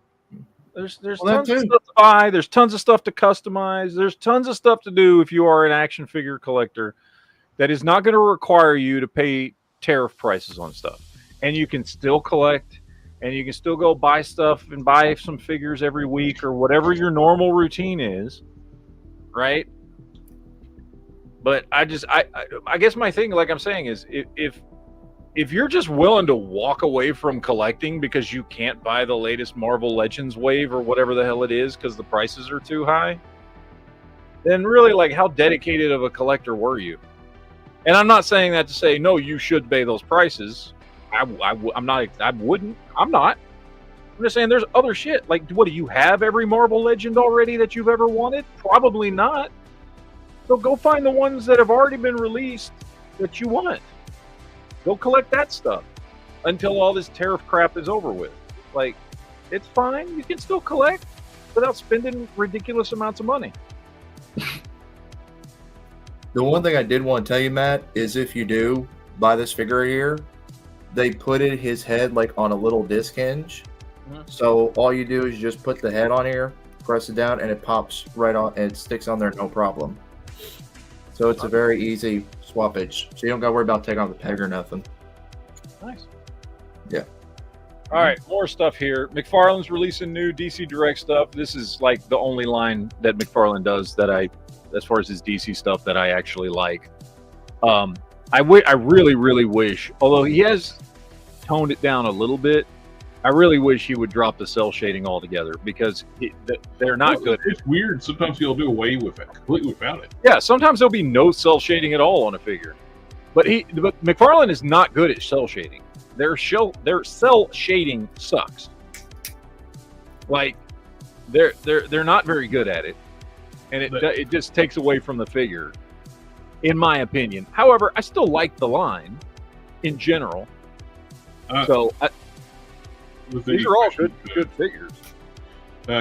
There's tons of stuff to buy. There's tons of stuff to customize. There's tons of stuff to do if you are an action figure collector that is not going to require you to pay tariff prices on stuff. And you can still collect, and you can still go buy stuff and buy some figures every week or whatever your normal routine is, right? But I guess my thing, like I'm saying, is if you're just willing to walk away from collecting because you can't buy the latest Marvel Legends wave or whatever the hell it is because the prices are too high, then really, like, how dedicated of a collector were you? And I'm not saying that to say, no, you should pay those prices. I'm not. I'm just saying there's other shit. Like, what, do you have every Marvel Legend already that you've ever wanted? Probably not. So go find the ones that have already been released that you want. Go collect that stuff until all this tariff crap is over with. Like, it's fine. You can still collect without spending ridiculous amounts of money. The one thing I did want to tell you, Matt, is if you do buy this figure here, they put his head like on a little disc hinge. So all you do is just put the head on here, press it down, and it pops right on, and it sticks on there, no problem. So it's a very easy swappage. So you don't got to worry about taking off the peg or nothing. Nice. Yeah. All right, more stuff here. McFarlane's releasing new DC Direct stuff. This is like the only line that McFarlane does that as far as his DC stuff, that I actually like. I really, really wish, although he has toned it down a little bit, I really wish he would drop the cell shading altogether, because they're not good. It's weird. Sometimes he'll do away with it completely without it. Yeah, sometimes there'll be no cell shading at all on a figure. But McFarlane is not good at cell shading. Their cell shading sucks. Like, they're not very good at it, and it just takes away from the figure, in my opinion. However, I still like the line in general. These are all good figures.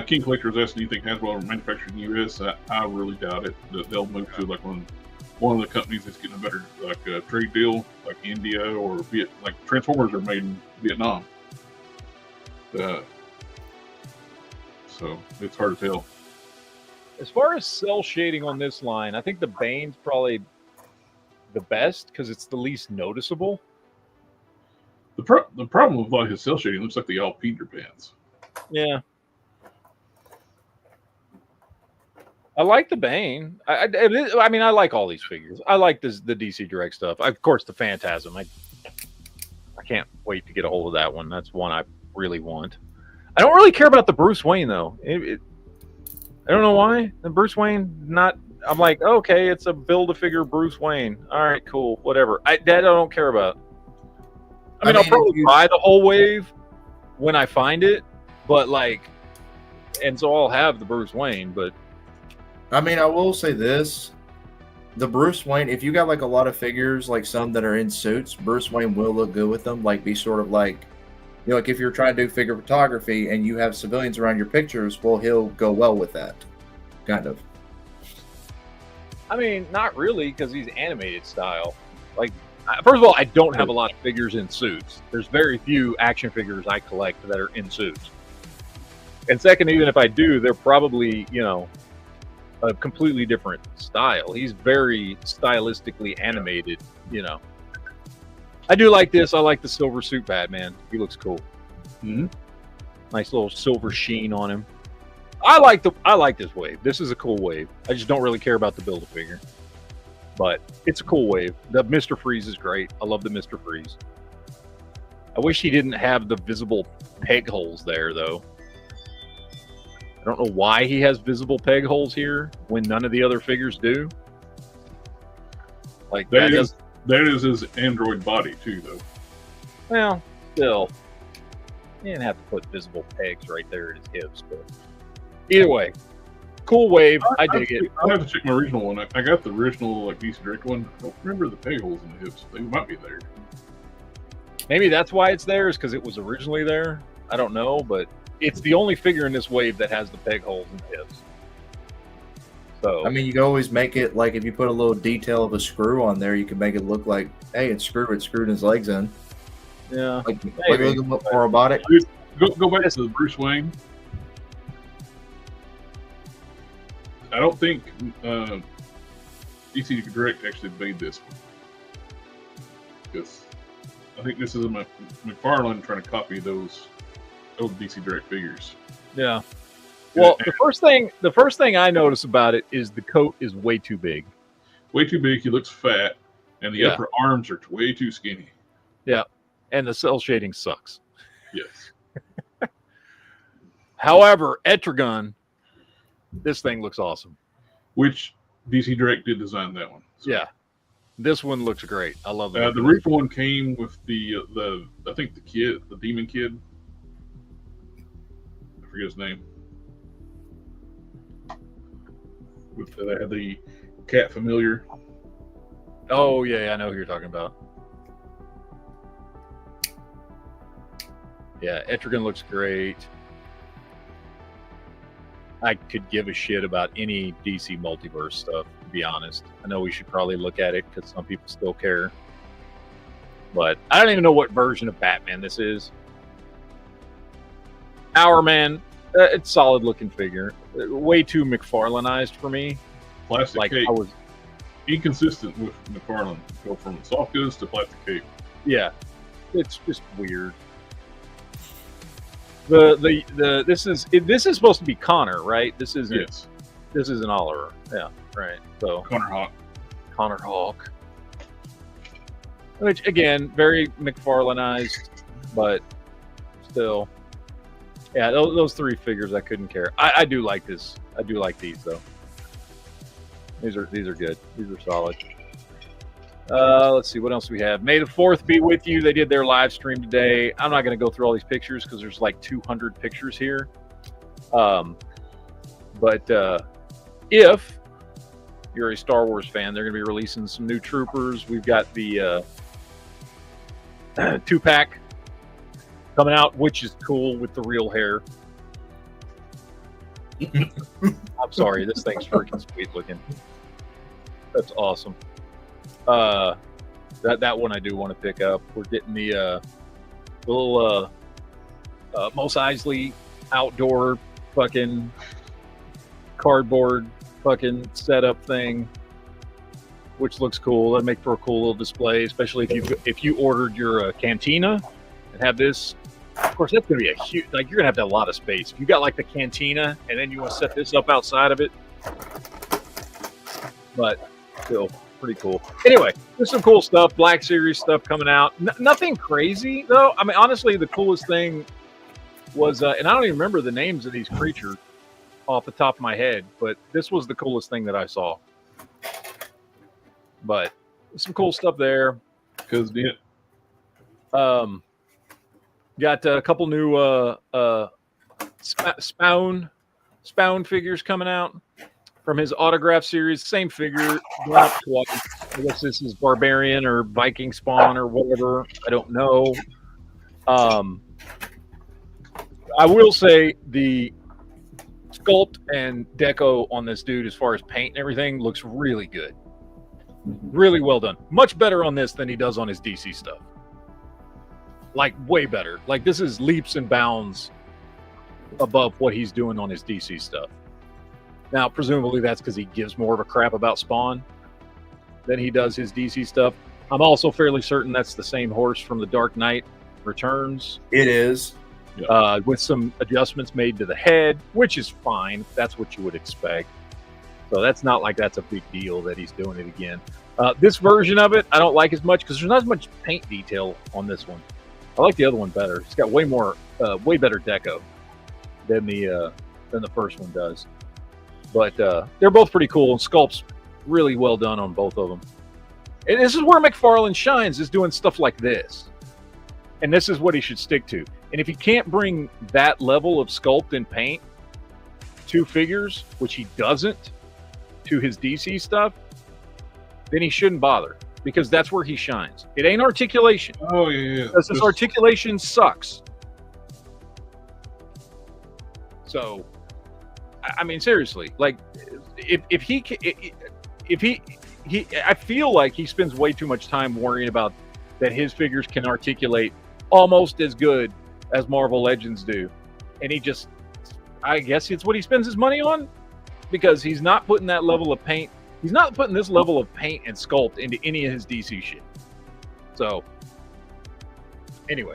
King Collector's asking, do you think Hasbro will manufacture in the U.S.? I really doubt it. They'll move to like one of the companies that's getting a better trade deal, like India or like Transformers are made in Vietnam. So it's hard to tell. As far as cell shading on this line, I think the Bane's probably the best because it's the least noticeable. The problem with a lot of his cell shading looks like the all Peter Pans. Yeah. I like the Bane. I mean, I like all these figures. I like the DC Direct stuff. Of course, the Phantasm. I can't wait to get a hold of that one. That's one I really want. I don't really care about the Bruce Wayne, though. I don't know why. The Bruce Wayne, not... I'm like, okay, it's a Build-A-Figure Bruce Wayne. All right, cool, whatever. That I don't care about. I mean, I'll probably buy the whole wave when I find it, but like... And so I'll have the Bruce Wayne, but... I mean, I will say this. The Bruce Wayne, if you got like a lot of figures, like some that are in suits, Bruce Wayne will look good with them. Like, be sort of like, you know, like if you're trying to do figure photography and you have civilians around your pictures, well, he'll go well with that. Kind of. I mean, not really, because he's animated style. Like, first of all, I don't have a lot of figures in suits. There's very few action figures I collect that are in suits. And second, even if I do, they're probably, you know, a completely different style. He's very stylistically animated, you know. I do like this. I like the silver suit Batman. He looks cool. Mm-hmm. Nice little silver sheen on him. I like this wave. This is a cool wave. I just don't really care about the Build-A-Figure. But it's a cool wave. The Mr. Freeze is great. I love the Mr. Freeze. I wish he didn't have the visible peg holes there, though. I don't know why he has visible peg holes here when none of the other figures do. Like that is his android body too, though. Well, still, you didn't have to put visible pegs right there at his hips. But either way, cool wave. I dig it. I'll have to check my original one. I got the original like DC Direct one. I don't remember the peg holes in the hips. They might be there. Maybe that's why it's there, is because it was originally there. I don't know, but it's the only figure in this wave that has the peg holes in the hips. So I mean, you can always make it like if you put a little detail of a screw on there, you can make it look like, hey, it's screwed his legs in. Yeah, like a little more robotic. Go back to the Bruce Wayne. I don't think DC Direct actually made this one, because I think this is a McFarlane trying to copy those old DC Direct figures. Yeah. Well, the first thing I notice about it is the coat is way too big. Way too big. He looks fat, and the upper arms are way too skinny. Yeah, and the cell shading sucks. Yes. However, Etrigan, this thing looks awesome. Which DC Direct did design that one. So. Yeah, this one looks great. I love that. The Reaper one came with the I think the Demon Kid. forget his name. With they had the cat familiar. Oh yeah, I know who you're talking about. Yeah, Etrigan looks great. I could give a shit about any DC multiverse stuff, to be honest. I know we should probably look at it because some people still care. But I don't even know what version of Batman this is. Hourman, it's solid looking figure. Way too McFarlaneized for me. Plastic Like cape. I was, Inconsistent with McFarlane. Go from soft goods to plastic cape. yeah, it's just weird. This is supposed to be Connor, right? This isn't. Yes. This isn't Oliver. Yeah, right. So Connor Hawk. Which again, very McFarlaneized, but still, yeah. Those three figures, I couldn't care. I do like this. I do like these though. These are good. These are solid. Let's see what else we have. May the 4th be with you. They did their live stream today. I'm not going to go through all these pictures because there's like 200 pictures here. But if you're a Star Wars fan, they're going to be releasing some new troopers. We've got the 2-pack coming out, which is cool with the real hair. I'm sorry, this thing's freaking sweet looking. That's awesome. That one I do want to pick up. We're getting the little Mos Eisley outdoor fucking cardboard fucking setup thing, which looks cool. That'd make for a cool little display, especially if you ordered your cantina and have this. Of course, that's gonna be a huge. Like you're gonna have to have a lot of space. If you got like the cantina and then you want to set this up outside of it, but still pretty cool. Anyway, there's some cool stuff. Black Series stuff coming out. Nothing crazy though. I mean, honestly, the coolest thing was, and I don't even remember the names of these creatures off the top of my head, but this was the coolest thing that I saw. But some cool stuff there. Because Got a couple new Spawn figures coming out from his autograph series. Same figure, going up twice. I guess this is Barbarian or Viking Spawn or whatever. I don't know. I will say the sculpt and deco on this dude, as far as paint and everything, looks really good. Really well done. Much better on this than he does on his DC stuff. Like way better. Like this is leaps and bounds above what he's doing on his DC stuff. Now, presumably that's because he gives more of a crap about Spawn than he does his DC stuff. I'm also fairly certain that's the same horse from The Dark Knight Returns. It is. With some adjustments made to the head, which is fine. That's what you would expect. So that's not like that's a big deal that he's doing it again. This version of it, I don't like as much because there's not as much paint detail on this one. I like the other one better. It's got way better deco than the first one does. But they're both pretty cool, and sculpt's really well done on both of them. And this is where McFarlane shines, is doing stuff like this. And this is what he should stick to. And if he can't bring that level of sculpt and paint to figures, which he doesn't, to his DC stuff, then he shouldn't bother. Because that's where he shines. It ain't articulation. Oh, yeah. Because his articulation sucks. So, I mean, seriously, like, if he, I feel like he spends way too much time worrying about that his figures can articulate almost as good as Marvel Legends do. And he just, I guess it's what he spends his money on, because he's not putting that level of paint. He's not putting this level of paint and sculpt into any of his DC shit. So, anyway.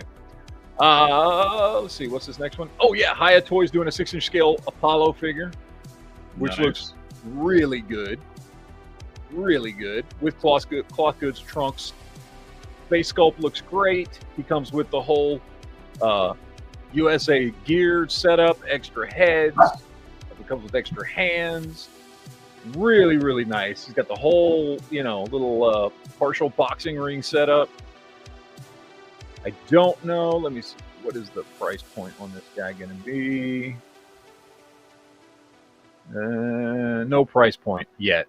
Let's see. What's this next one? Oh, yeah. Hiya Toys doing a 6-inch scale Apollo figure, which looks really good. Really good. With cloth goods trunks. Base sculpt looks great. He comes with the whole USA gear setup, extra heads. It comes with extra hands. Really, really nice. He's got the whole, little partial boxing ring setup. I don't know. Let me see. What is the price point on this guy going to be? No price point yet.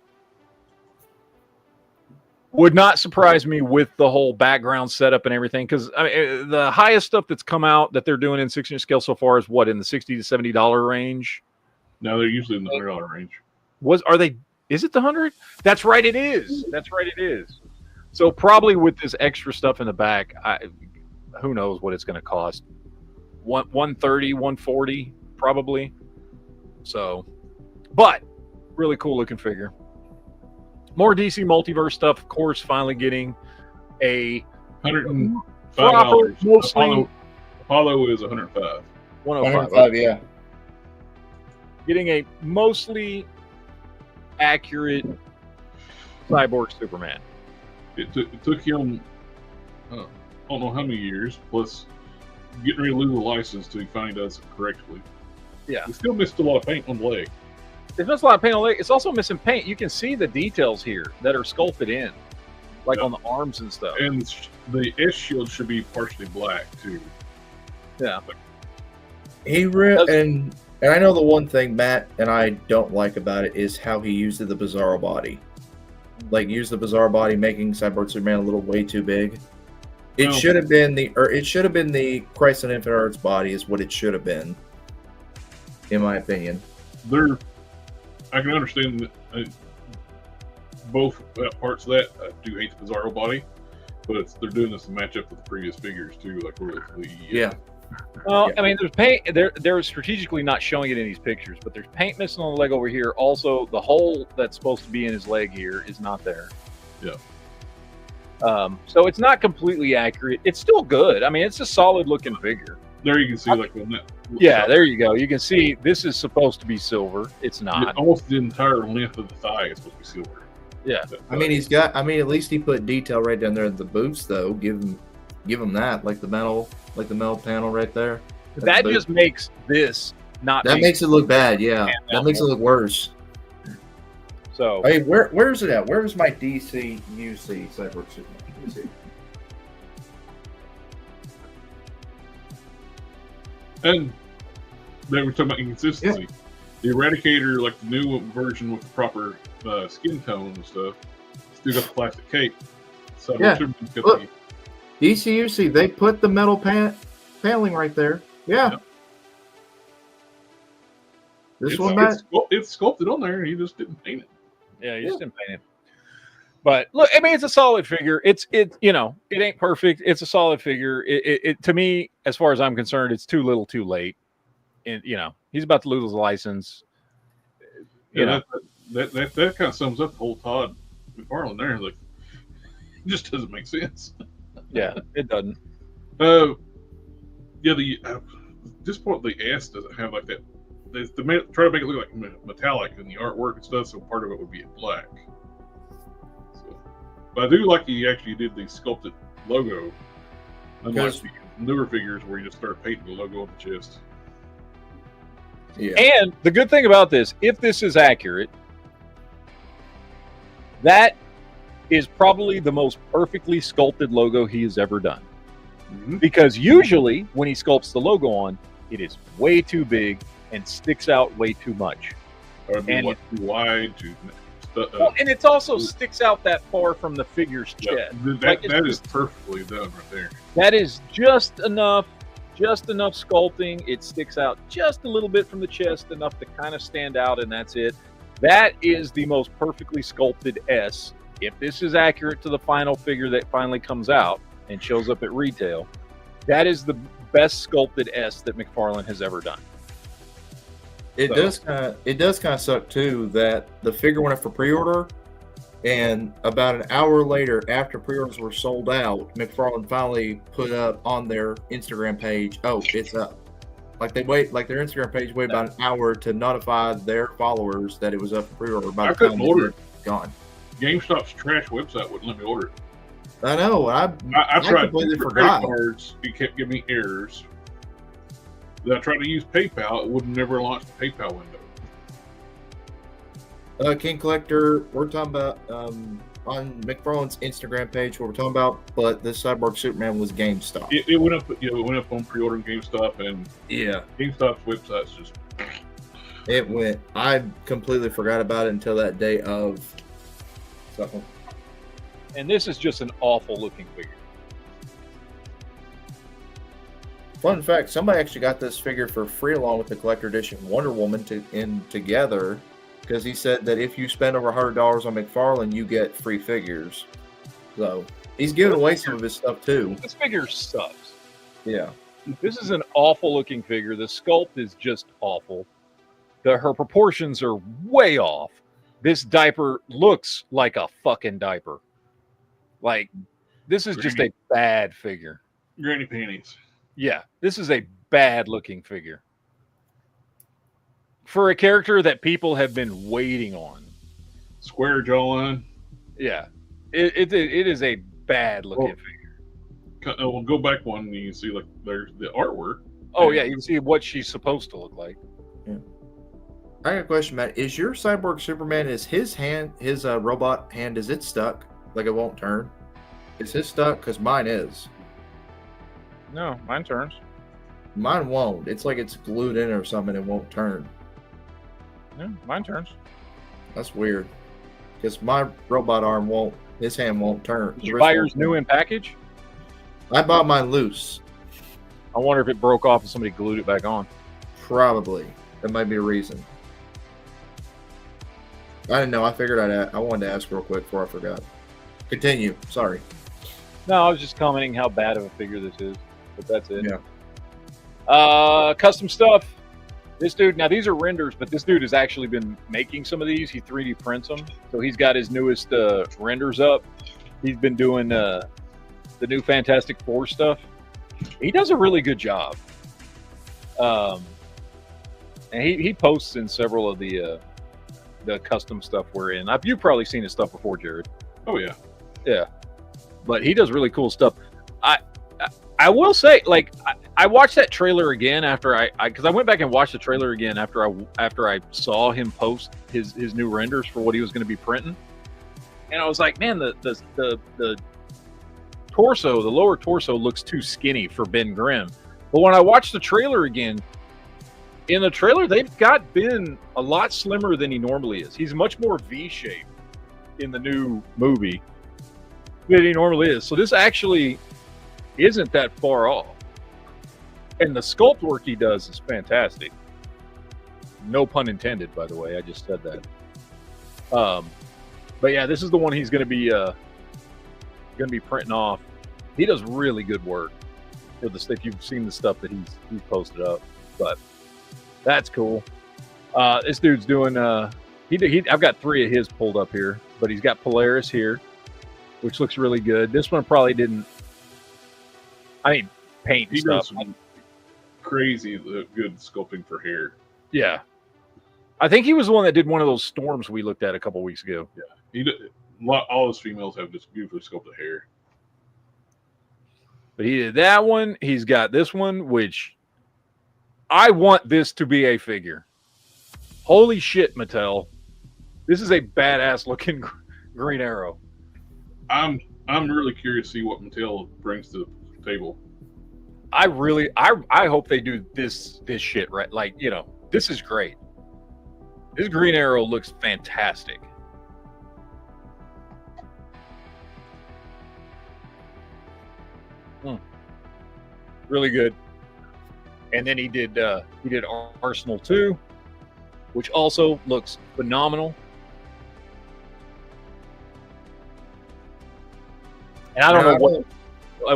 Would not surprise me with the whole background setup and everything, because I mean, the highest stuff that's come out that they're doing in 6-inch scale so far is what, in the $60 to $70 range. No, they're usually in the $100 range. Is it the 100? That's right, it is. That's right, it is. So probably with this extra stuff in the back, who knows what it's going to cost? 130, 140, probably. So, but really cool looking figure. More DC Multiverse stuff, of course. Finally getting a $105. Mostly Apollo is 105. 105, yeah. Getting a mostly accurate Cyborg Superman. It took him, I don't know how many years, plus getting ready to lose the license till he finally does it correctly. Yeah. He still missed a lot of paint on the leg. It's missing a lot of paint on the leg. It's also missing paint. You can see the details here that are sculpted in, like on the arms and stuff. And the S shield should be partially black too. Yeah. And I know the one thing Matt and I don't like about it is how he used the Bizarro body. Like, used the Bizarro body, making Cyborg Superman a little way too big. It should have been the Christ on Infinite Earth's body is what it should have been, in my opinion. I can understand both parts of that. I do hate the Bizarro body, but they're doing this to match up with the previous figures too, like yeah. Well, I mean, there's paint. They're strategically not showing it in these pictures, but there's paint missing on the leg over here. Also, the hole that's supposed to be in his leg here is not there. Yeah. So it's not completely accurate. It's still good. I mean, it's a solid looking figure. There you can see like when that. Yeah, there you go. You can see this is supposed to be silver. It's not. Almost the entire length of the thigh is supposed to be silver. Yeah. I mean, at least he put detail right down there in the boots, though. Give him that, like the metal panel right there. That just makes this not. That makes it look bad. Yeah, that makes it look worse. So, hey, where's it at? Where's my DC UC Cyborg Superman? Let me see. And they were talking about inconsistency. Yeah. The Eradicator, like the new version with the proper skin tone and stuff, still got the plastic cape. So look, DCUC, they put the metal paneling right there. Yeah. This one, Matt? It's sculpted on there. He just didn't paint it. Yeah, he just didn't paint it. But look, I mean, it's a solid figure. It ain't perfect. It's a solid figure. It to me, as far as I'm concerned, it's too little, too late. And he's about to lose his license. That kind of sums up the whole Todd McFarlane there. Like, it just doesn't make sense. Yeah, it doesn't. This point the S doesn't have like that. They try to make it look like metallic in the artwork and stuff, so part of it would be in black. But I do like he actually did the sculpted logo, unlike the newer figures where you just start painting the logo on the chest. Yeah. And the good thing about this, if this is accurate, that is probably the most perfectly sculpted logo he has ever done. Mm-hmm. Because usually when he sculpts the logo on, it is way too big and sticks out way too much. Or too wide, and it also sticks out that far from the figure's chest. That is perfectly done right there. That is just enough sculpting. It sticks out just a little bit from the chest, enough to kind of stand out, and that's it. That is the most perfectly sculpted S. If this is accurate to the final figure that finally comes out and shows up at retail, that is the best sculpted S that McFarlane has ever done. It does kind of suck too that the figure went up for pre-order, and about an hour later, after pre-orders were sold out, McFarlane finally put up on their Instagram page, "Oh, it's up." Like their Instagram page waited about an hour to notify their followers that it was up for pre-order. By the time order it. Gone. GameStop's trash website wouldn't let me order it. I know. I tried completely forgot. Cards, it kept giving me errors. Then I tried to use PayPal. It would never launch the PayPal window. King Collector, we're talking about on McFarlane's Instagram page. What we're talking about, but this Cyborg Superman was GameStop. It went up. It went up on pre-order in GameStop, and yeah, GameStop's website's just. It went. I completely forgot about it until that day of. So, And this is just an awful looking figure. fun fact: somebody actually got this figure for free along with the collector edition Wonder Woman together, because he said that if you spend over $100 on McFarlane, you get free figures. So he's giving away some of his stuff too. This figure sucks. Yeah. This is an awful looking figure. The sculpt is just awful. Her proportions are way off. This diaper looks like a fucking diaper. Like, this is just a bad figure. Granny panties. Yeah, this is a bad looking figure. For a character that people have been waiting on. Square jawline. Yeah, it is a bad looking figure. We'll go back one and you can see like there's the artwork. Oh yeah, you can see what she's supposed to look like. Yeah. I got a question, Matt. Is your Cyborg Superman, is his hand, his robot hand, is it stuck? Like it won't turn? Is his stuck? Because mine is. No, mine turns. Mine won't. It's like it's glued in or something and won't turn. Yeah, mine turns. That's weird. Because my robot arm won't, his hand won't turn. Did you buy yours new in package? I bought mine loose. I wonder if it broke off and somebody glued it back on. Probably. That might be a reason. I didn't know. I figured I wanted to ask real quick before I forgot. Continue. Sorry. No, I was just commenting how bad of a figure this is. But that's it. Yeah. Custom stuff. This dude, now these are renders, but this dude has actually been making some of these. He 3D prints them. So he's got his newest renders up. He's been doing the new Fantastic Four stuff. He does a really good job. And he posts in several of the custom stuff we're in. You've probably seen his stuff before, Jared. Oh yeah. Yeah. But he does really cool stuff. I will say, like, I watched that trailer again after because I went back and watched the trailer again after I saw him post his new renders for what he was going to be printing, and I was like, man, the torso, the lower torso looks too skinny for Ben Grimm. But when I watched the trailer again, in the trailer they've got Ben a lot slimmer than he normally is. He's much more V-shaped in the new movie than he normally is. So this actually isn't that far off. And the sculpt work he does is fantastic. No pun intended, by the way. I just said that. But yeah, this is the one he's going to be printing off. He does really good work for the stuff. You've seen the stuff that he's posted up, but that's cool. This dude's doing. I've got 3 of his pulled up here, but he's got Polaris here, which looks really good. This one probably didn't. I mean, paint He stuff. does some crazy good sculpting for hair. Yeah, I think he was the one that did one of those storms we looked at a couple weeks ago. Yeah, all his females have just beautifully sculpted hair. But he did that one. He's got this one, which I want this to be a figure. Holy shit, Mattel! This is a badass looking Green Arrow. I'm really curious to see what Mattel brings to the table. I hope they do this shit right. Like, you know, this is great. This Green Arrow looks fantastic. Really good. And then he did Arsenal 2, which also looks phenomenal. And I don't know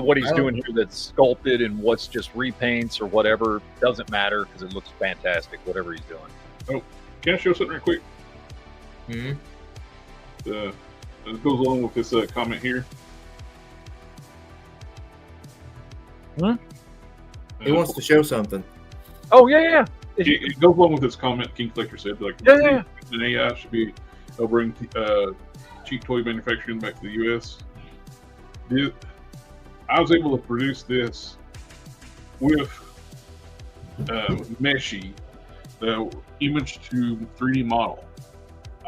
what he's doing here that's sculpted and what's just repaints or whatever. Doesn't matter because it looks fantastic, whatever he's doing. Oh, can I show something real quick? Mm-hmm. This goes along with this comment here. He wants to show something. Oh, yeah. It goes along with this comment King Collector said. Like, Yeah. an AI should be bring cheap toy manufacturing back to the U.S. I was able to produce this with Meshi, the image to 3D model.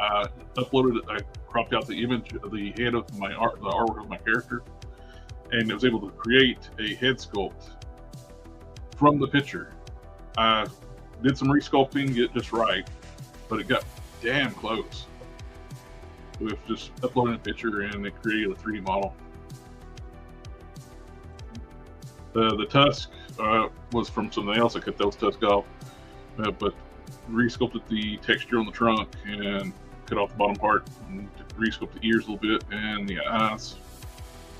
I uploaded it. I cropped out the image of the head of the artwork of my character, and it was able to create a head sculpt from the picture. I did some resculpting, get just right, but it got damn close with just uploading a picture and it created a 3D model. The tusk was from something else. I cut those tusks off, but resculpted the texture on the trunk and cut off the bottom part and resculpted the ears a little bit and the eyes.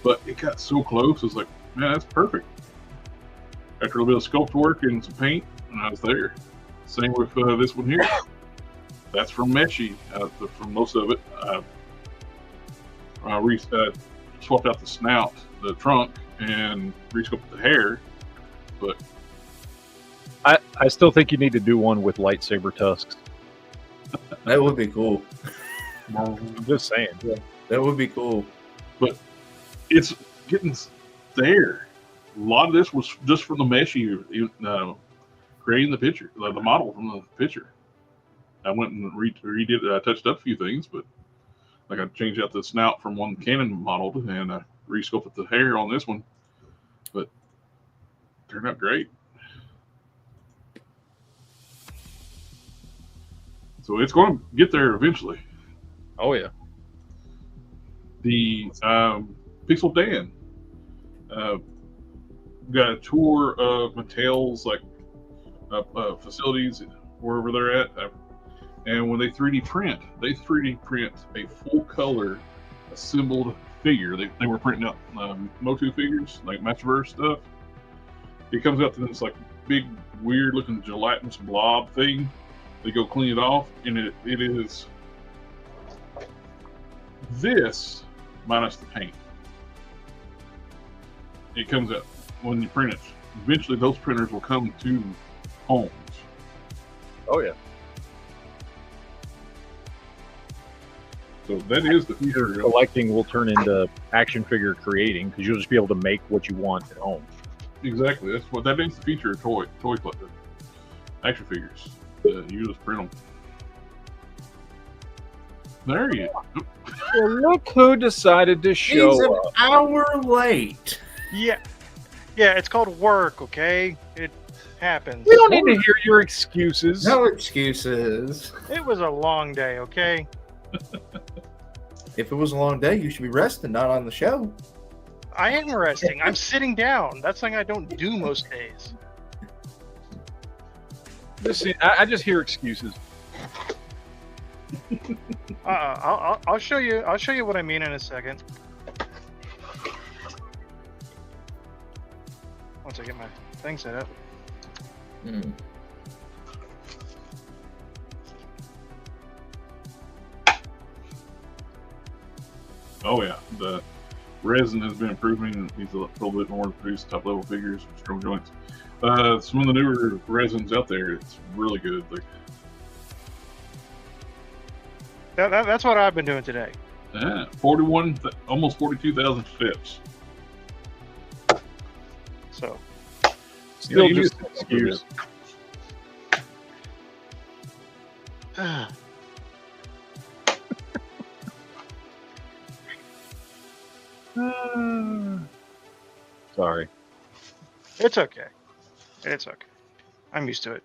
But it got so close, I was like, man, that's perfect. After a little bit of sculpt work and some paint, and I was there. Same with this one here. That's from Meshy. From most of it, I swapped out the snout, the trunk, and resculpted the hair. But I still think you need to do one with lightsaber tusks. That would be cool. I'm just saying. Yeah, that would be cool. But it's getting there. A lot of this was just from the Meshy creating the picture, the model from the picture. I went and redid. I touched up a few things, but like I changed out the snout from one Canon model and I resculpted the hair on this one. But it turned out great. So it's going to get there eventually. Oh yeah. The Pixel Dan got a tour of Mattel's facilities wherever they're at, and when they 3D print, a full color assembled figure. They were printing out Motu figures, like Masterverse stuff. It comes out to this like big, weird looking gelatinous blob thing. They go clean it off, and it is this minus the paint. It comes out when you print it. Eventually, those printers will come to homes. Oh yeah. So that is the future. Collecting will turn into action figure creating because you'll just be able to make what you want at home. Exactly. That is the future of toy collector. Action figures. You just print them. There you go. Well, look who decided to show He's an up. hour late. Yeah, it's called work. Okay, it happens. We don't need to hear your excuses. No excuses. It was a long day. Okay. If it was a long day, you should be resting, not on the show. I am resting. I'm sitting down. That's something I don't do most days. Listen, I just hear excuses. I'll show you. I'll show you what I mean in a second. Once I get my thing set up. Oh yeah, the resin has been improving. Needs a little bit more to produce top level figures with strong joints. Some of the newer resins out there, it's really good. That's what I've been doing today. 41, almost 42,000 steps. So Still you just need an excuse. Sorry. It's okay. It's okay. I'm used to it.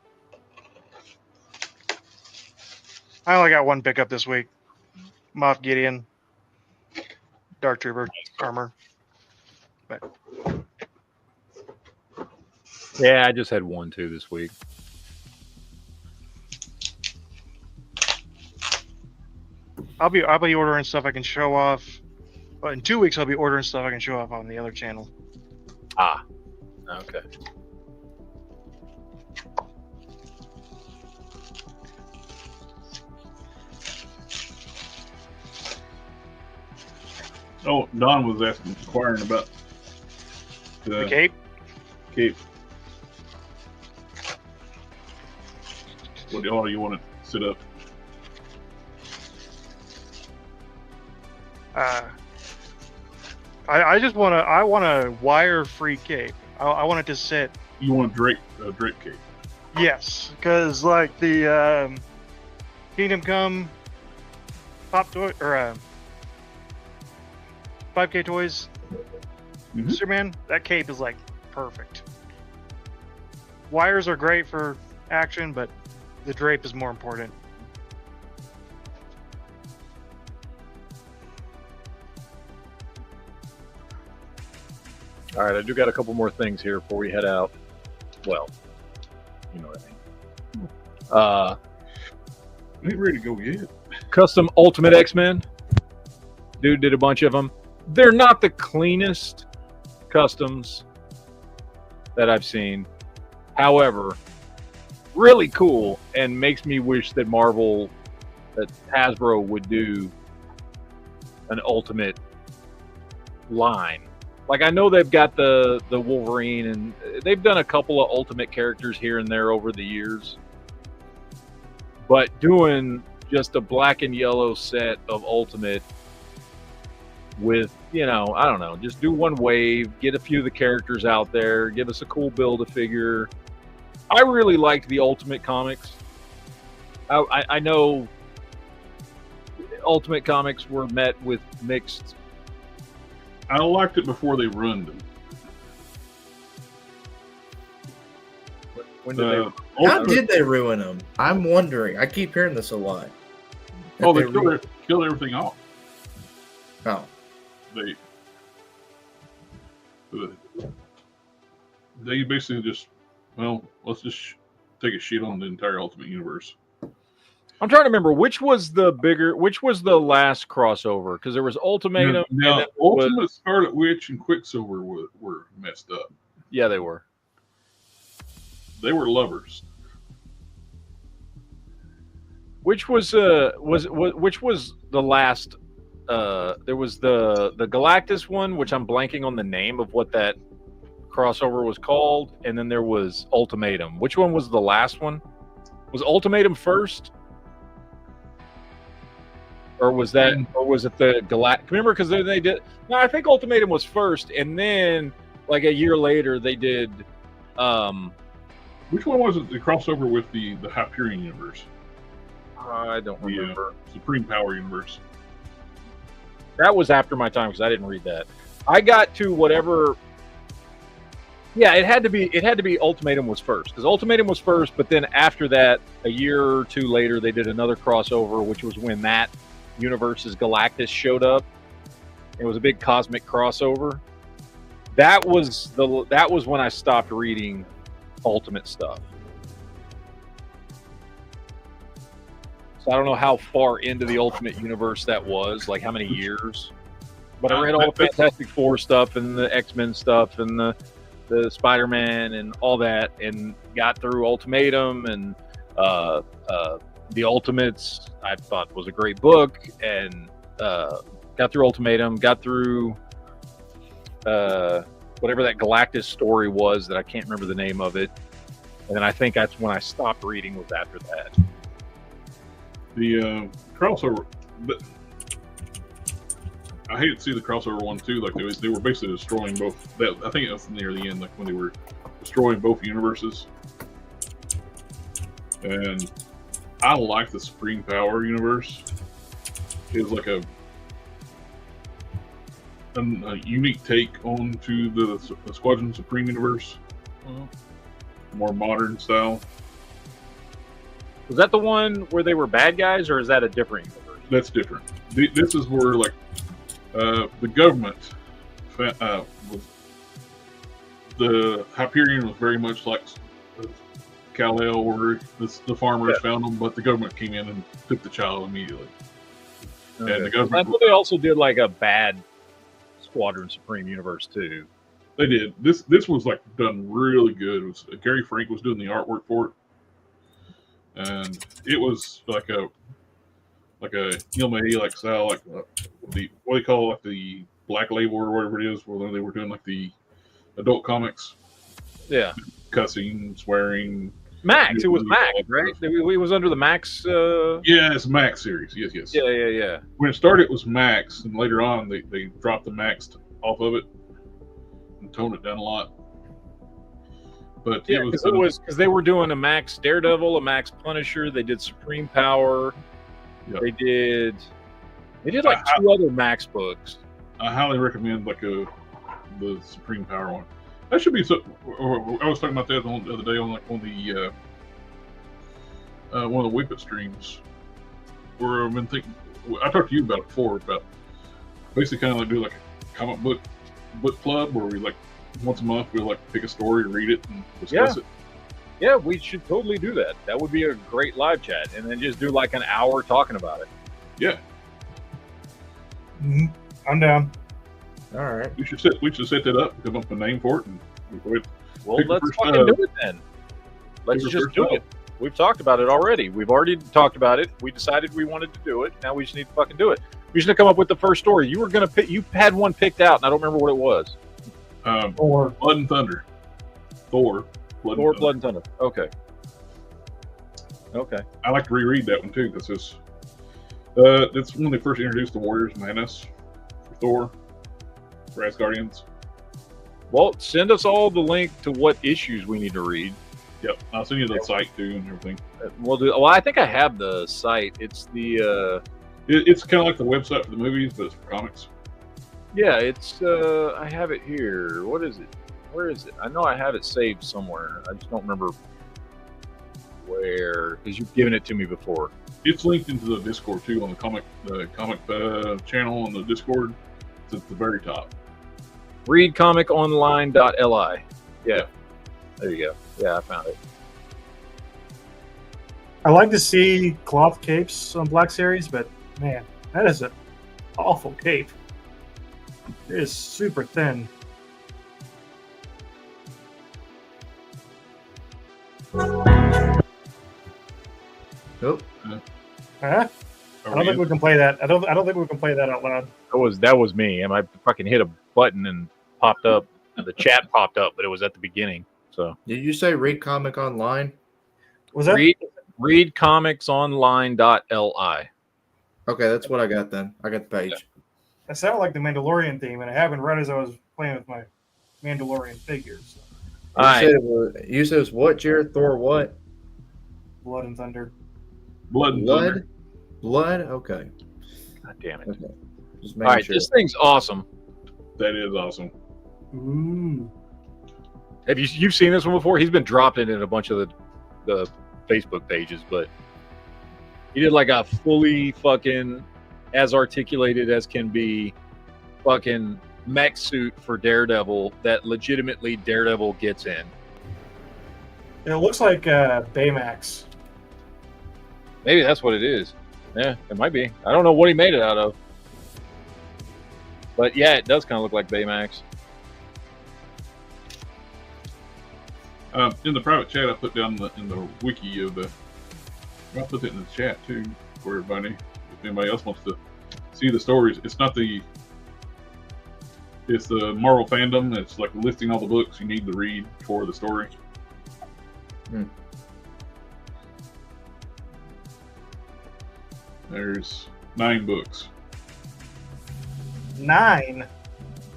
I only got one pickup this week. Moff Gideon, Dark Trooper armor. But Yeah, I just had one too this week. I'll be ordering stuff I can show off. But in 2 weeks, I'll be ordering stuff I can show off on the other channel. Ah, okay. Oh, Don was inquiring about The cape. cape. What do you want to sit up? I just want to. I want a wire-free cape. I want it to sit. You want a drape cape? Yes, because like the Kingdom Come Pop Toy or 5K Toys Superman, that cape is like perfect. Wires are great for action, but the drape is more important. All right, I do got a couple more things here before we head out. Well, you know what I mean. Ain't ready to go yet. Custom Ultimate X-Men. Dude did a bunch of them. They're not the cleanest customs that I've seen. However, really cool, and makes me wish that Hasbro would do an Ultimate line. Like, I know they've got the Wolverine, and they've done a couple of Ultimate characters here and there over the years. But doing just a black and yellow set of Ultimate with, I don't know, just do one wave, get a few of the characters out there, give us a cool Build-A-Figure. I really liked the Ultimate comics. I know Ultimate comics were met with mixed. I liked it before they ruined them. When did they? How did they ruin them? I'm wondering. I keep hearing this a lot. Oh, they killed everything off. Oh. They basically just, let's just take a shit on the entire Ultimate Universe. I'm trying to remember which was the last crossover, because there was Ultimatum. Now Ultimate Scarlet Witch and Quicksilver were messed up. Yeah, they were. They were lovers. Which was the last? There was the Galactus one, which I'm blanking on the name of what that crossover was called, and then there was Ultimatum. Which one was the last one? Was Ultimatum first? Or was it the Galactus? Remember, because they did. No, I think Ultimatum was first, and then like a year later they did. Which one was it? The crossover with the Hyperion universe? I don't remember. Supreme Power universe. That was after my time because I didn't read that. I got to whatever. Yeah, it had to be Ultimatum was first, because Ultimatum was first, but then after that, a year or two later, they did another crossover, which was when that universe's Galactus showed up. It was a big cosmic crossover. That was when I stopped reading Ultimate stuff. So I don't know how far into the Ultimate universe that was, like how many years. But I read all the Fantastic Four stuff and the X-Men stuff and the Spider-Man and all that, and got through Ultimatum, and the Ultimates I thought was a great book, and got through Ultimatum, got through whatever that Galactus story was that I can't remember the name of it, and then I think that's when I stopped reading, was after that. The crossover, but I hate to see the crossover one too. Like they were basically destroying both. That I think it was near the end, like when they were destroying both universes. And I like the Supreme Power universe. It was like a unique take onto the Squadron Supreme universe, more modern style. Was that the one where they were bad guys, or is that a different universe? That's different. This is where like the government was, the Hyperion was very much like Kal-El, where the farmers found them, but the government came in and took the child immediately. Okay. And the government. I thought they also did like a bad Squadron Supreme universe too. They did. This was like done really good. It was Gary Frank was doing the artwork for it, and it was like a like style, like the what do you call it, like the Black Label or whatever it is, where they were doing like the adult comics. Yeah, cussing, swearing. Max. It was Max, right? It was under the Max. Yeah, it's Max series. Yes. Yeah. When it started, it was Max, and later on, they dropped the Max off of it and toned it down a lot. But yeah, because they were doing a Max Daredevil, a Max Punisher. They did Supreme Power. Yep. They did like two other Max books. I highly recommend the Supreme Power one. That should be so. I was talking about that the other day on the one of the Whippet streams where I've been thinking. I talked to you about it before, about basically kind of like do like a comic book club where we like once a month we like pick a story, read it, and discuss it. Yeah, we should totally do that. That would be a great live chat, and then just do like an hour talking about it. Yeah, I'm down. All right. we should set that up, come up with a name for it, and Well, pick the let's first, fucking do it then. Let's pick the just first do time. it. We've talked about it already. We've already talked about it. We decided we wanted to do it. Now we just need to fucking do it. We should come up with the first story. You were gonna pick. You had one picked out, and I don't remember what it was. Or Blood and Thunder. Thor. Thor, Blood and Thunder. Okay. Okay. I like to reread that one too because that's when they first introduced the Warriors of Madness for Thor, for Asgardians. Well, send us all the link to what issues we need to read. Yep, I'll send you the site too and everything. We'll do. Well, I think I have the site. It's the. It's kind of like the website for the movies, but it's for comics. Yeah, it's. I have it here. What is it? Where is it? I know I have it saved somewhere. I just don't remember where, because you've given it to me before. It's linked into the Discord too on the comic channel on the Discord. It's at the very top. Readcomiconline.li. Yeah. There you go. Yeah, I found it. I like to see cloth capes on Black Series, but man, that is an awful cape. It is super thin. Nope. Huh? I don't think we can play that. I don't think we can play that out loud. That was me. And I fucking hit a button and popped up. And the chat popped up, but it was at the beginning. So Did you say read comic online? Was that readcomicsonline.li. Okay, that's what I got then. I got the page. that sounded like the Mandalorian theme, and I haven't read as I was playing with my Mandalorian figures. All right. You said it was what, Jared? Thor what? Blood and Thunder. Blood and Thunder. Blood? Okay. God damn it. Okay. Just All right, making sure. this thing's awesome. That is awesome. Ooh. Have you've seen this one before? He's been dropping it in a bunch of the Facebook pages, but he did like a fully fucking as articulated as can be fucking mech suit for Daredevil that legitimately Daredevil gets in. It looks like Baymax. Maybe that's what it is. Yeah, it might be. I don't know what he made it out of. But yeah, it does kind of look like Baymax. In the private chat, I put down in the wiki of the. I'll put it in the chat too for everybody. If anybody else wants to see the stories, it's not the. It's the Marvel fandom. It's like listing all the books you need to read for the story. There's 9 books. 9.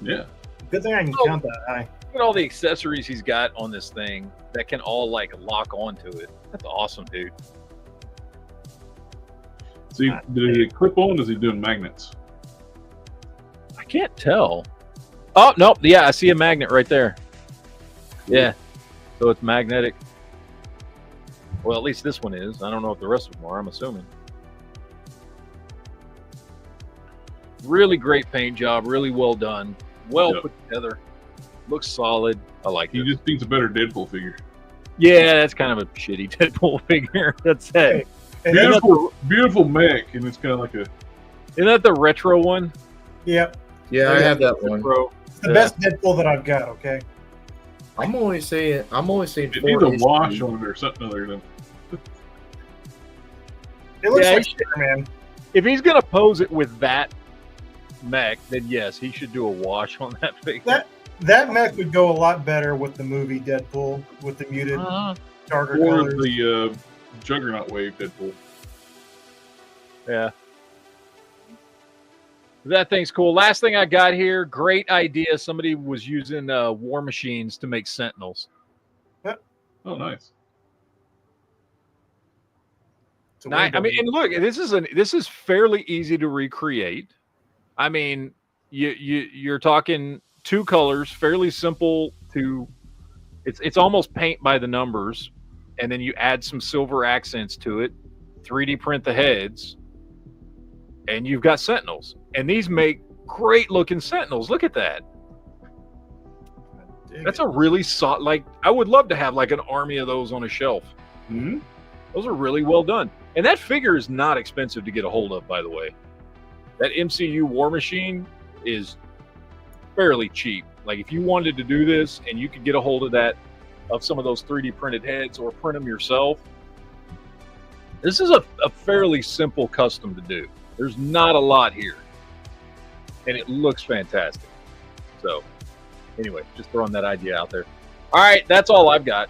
Yeah. Good thing I can count that high. Look at all the accessories he's got on this thing that can all like lock onto it. That's awesome, dude. See, did he clip on? Or is he doing magnets? I can't tell. Oh, nope. Yeah, I see a magnet right there. Yeah. So it's magnetic. Well, at least this one is. I don't know if the rest of them are, I'm assuming. Really great paint job. Really well done. Well put together. Looks solid. I like He it. just needs a better Deadpool figure. Yeah, that's kind of a shitty Deadpool figure. That's it. Beautiful mech, and it's kind of like a. Isn't that the retro one? Yep. Yeah, I have that one. Retro. It's the best Deadpool that I've got, okay? I'm only seeing It 4 needs a wash on it or something other than. It looks Yeah, like he should- Superman. If he's gonna pose it with that mech, then yes, he should do a wash on that figure. That mech would go a lot better with the movie Deadpool, with the muted, darker Or colors. the Juggernaut Wave Deadpool. Yeah. That thing's cool. Last thing I got here, great idea. Somebody was using war machines to make Sentinels. Oh, nice. It's a I mean, and look, this is fairly easy to recreate. I mean, you're talking 2 colors, fairly simple to. It's almost paint by the numbers. and then you add some silver accents to it, 3D print the heads, and you've got Sentinels. And these make great looking Sentinels. Look at that. That's a really solid, like, I would love to have like an army of those on a shelf. Mm-hmm. Those are really well done. And that figure is not expensive to get a hold of, by the way. That MCU War Machine is fairly cheap. Like, if you wanted to do this and you could get a hold of that, of some of those 3D printed heads or print them yourself, this is a fairly simple custom to do. There's not a lot here. And it looks fantastic. So, anyway, just throwing that idea out there. All right, that's all I've got.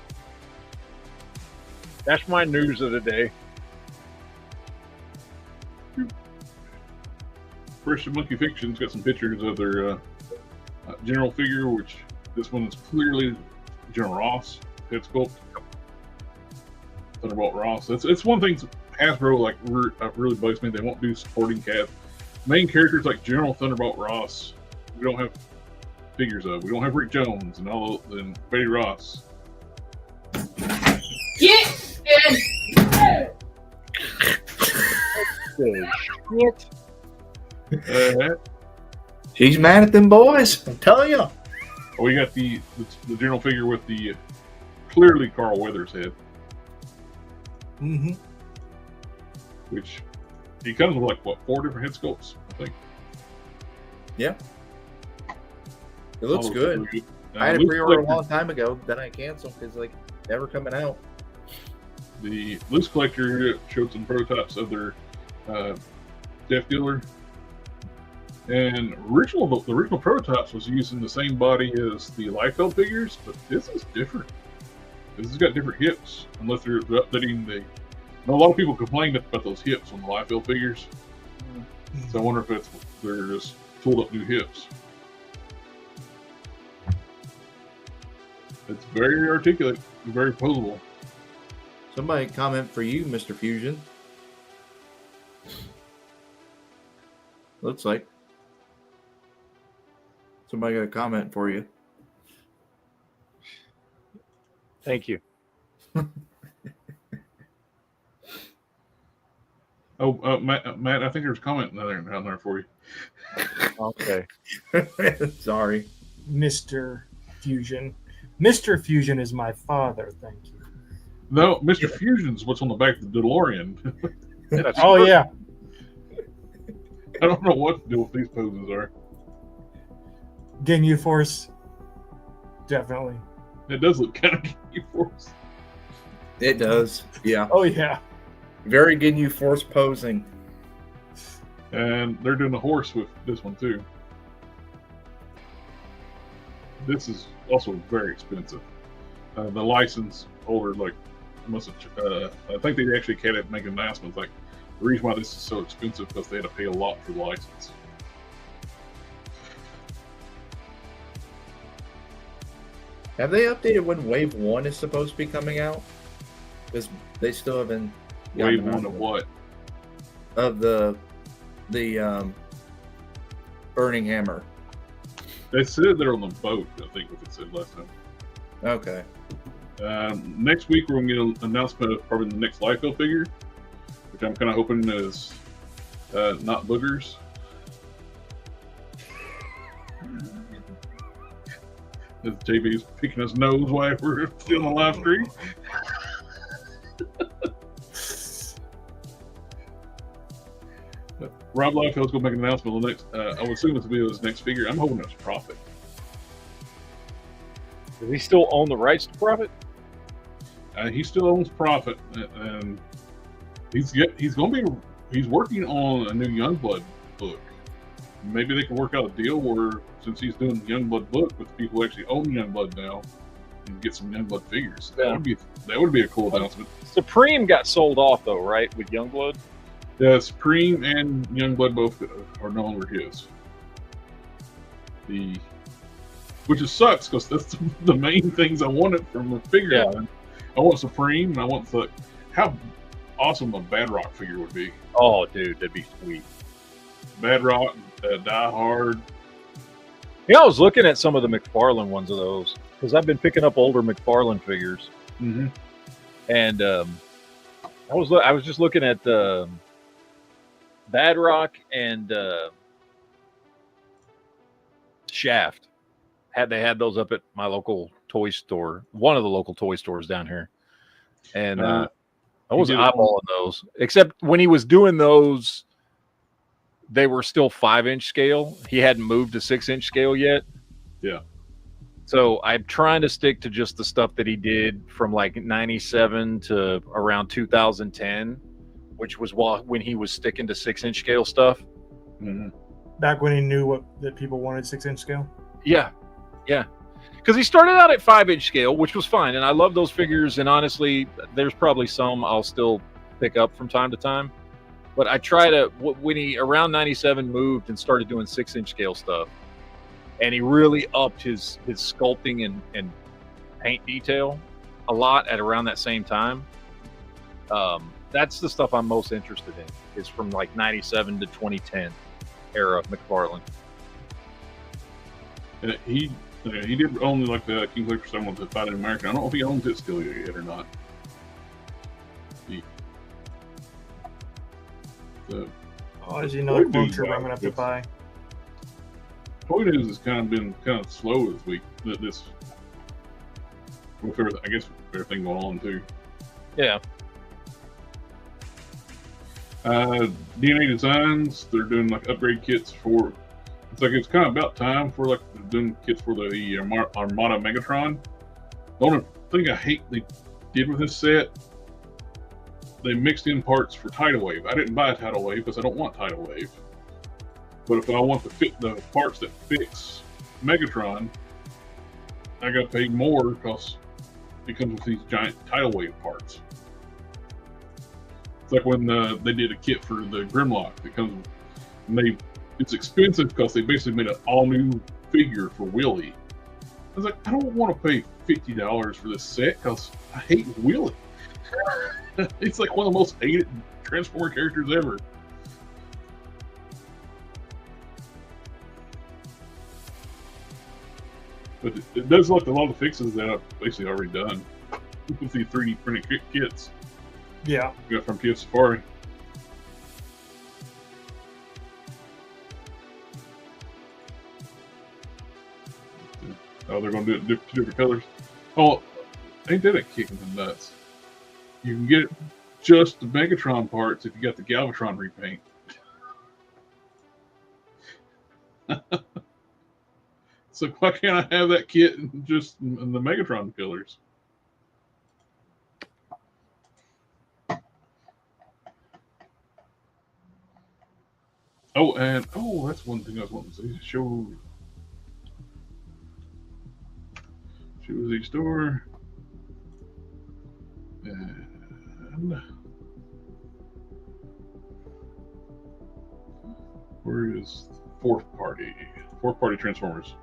That's my news of the day. First Monkey Fiction's got some pictures of their general figure, which this one is clearly General Ross head sculpt. Thunderbolt Ross. It's one thing Hasbro like really bugs me. They won't do supporting cast. Main characters like General Thunderbolt Ross, we don't have figures of. We don't have Rick Jones and Betty Ross. Get in! She's mad at them boys. I'm telling you. We got the general figure with the clearly Carl Weathers head. Mm-hmm. Which he comes with like what 4 different head sculpts, I think. Yeah. It looks All good. really good. I had a pre-order a long time ago, then I canceled because like never coming out. The Loose Collector showed some prototypes of their Death Dealer. And the original prototypes was using the same body as the Liefeld figures, but this is different. This has got different hips, unless they're updating the. I know a lot of people complained about those hips on the Liefeld figures, so I wonder if they're just tooled up new hips. It's very articulate, very posable. Somebody comment for you, Mr. Fusion. Looks like somebody got a comment for you. Thank you. Matt, I think there's a comment down there for you. Okay. Sorry. Mr. Fusion. Mr. Fusion is my father, thank you. No, Mr. Fusion's what's on the back of the DeLorean. Oh, yeah. I don't know what to do with these poses are. Ginyu Force. Definitely. It does look kind of Ginyu Force. It does. Yeah. Oh, yeah. Very Ginyu Force posing. And they're doing the horse with this one too. This is also very expensive. The license holder, like, must have. I think they actually had to make an announcement. Like, the reason why this is so expensive because they had to pay a lot for the license. Have they updated when Wave 1 is supposed to be coming out? Because they still haven't. Wave 1 of what? Of the Burning Hammer. They said they're on the boat. I think what they said last time. Okay. Next week we're going to get an announcement of probably the next Liefeld figure, which I'm kind of hoping is not boogers. As JB's picking his nose while we're still on the live stream. Rob Liefeld's going to make an announcement on the next. I would assume it's going to be his next figure. I'm hoping it's Prophet. Does he still own the rights to Prophet? He still owns Prophet, and he's working on a new Youngblood book. Maybe they can work out a deal where, since he's doing the Youngblood book with people who actually own Youngblood now, and get some Youngblood figures. Yeah. That would be a cool announcement. Supreme got sold off though, right? With Youngblood. Yeah, Supreme and Youngblood both are no longer his. Which is sucks because that's the main things I wanted from a figure line. I want Supreme, and I want how awesome a Badrock figure would be. Oh, dude, that'd be sweet. Badrock, Die Hard. Yeah, I was looking at some of the McFarlane ones of those because I've been picking up older McFarlane figures. Mm-hmm. And I was just looking at Bad Rock and Shaft. They had those up at my local toy store, one of the local toy stores down here, and I was eyeballing those. Except when he was doing those, they were still 5-inch scale. He hadn't moved to 6-inch scale yet. Yeah. So I'm trying to stick to just the stuff that he did from like 97 to around 2010, which was when he was sticking to 6-inch scale stuff. Mm-hmm. Back when he knew that people wanted 6-inch scale. Yeah. Because he started out at 5-inch scale, which was fine, and I love those figures. And honestly, there's probably some I'll still pick up from time to time. But I try to, when he around 97 moved and started doing 6-inch scale stuff, and he really upped his sculpting and paint detail a lot at around that same time. That's the stuff I'm most interested in, is from like 97 to 2010 era of McFarlane. And he did own like the King Collector someone to Fighting American. I don't know if he owns it still yet or not. Is he another clone trooper I'm gonna have to buy? Toy news has been slow this week. This with everything, I guess, with everything going on too. Yeah. DNA Designs, they're doing like upgrade kits for. It's kind of about time for like doing kits for the Armada Megatron. The only thing I hate they did with this set, they mixed in parts for Tidal Wave. I didn't buy a Tidal Wave because I don't want Tidal Wave. But if I want to fit the parts that fix Megatron, I got to pay more because it comes with these giant Tidal Wave parts. It's like when they did a kit for the Grimlock. It comes, and it's expensive because they basically made an all-new figure for Willie. I was like, I don't want to pay $50 for this set because I hate Willie. It's like one of the most hated Transformer characters ever. But it does look like a lot of fixes that I've basically already done with the 3D printed kits. Yeah. We got from PS Safari. Oh, they're going to do it two different colors. Oh, ain't that a kick in the nuts? You can get just the Megatron parts if you got the Galvatron repaint. So why can't I have that kit just in the Megatron colors? Oh, and that's one thing I was wanting to say. Show the store. And where is fourth party Transformers?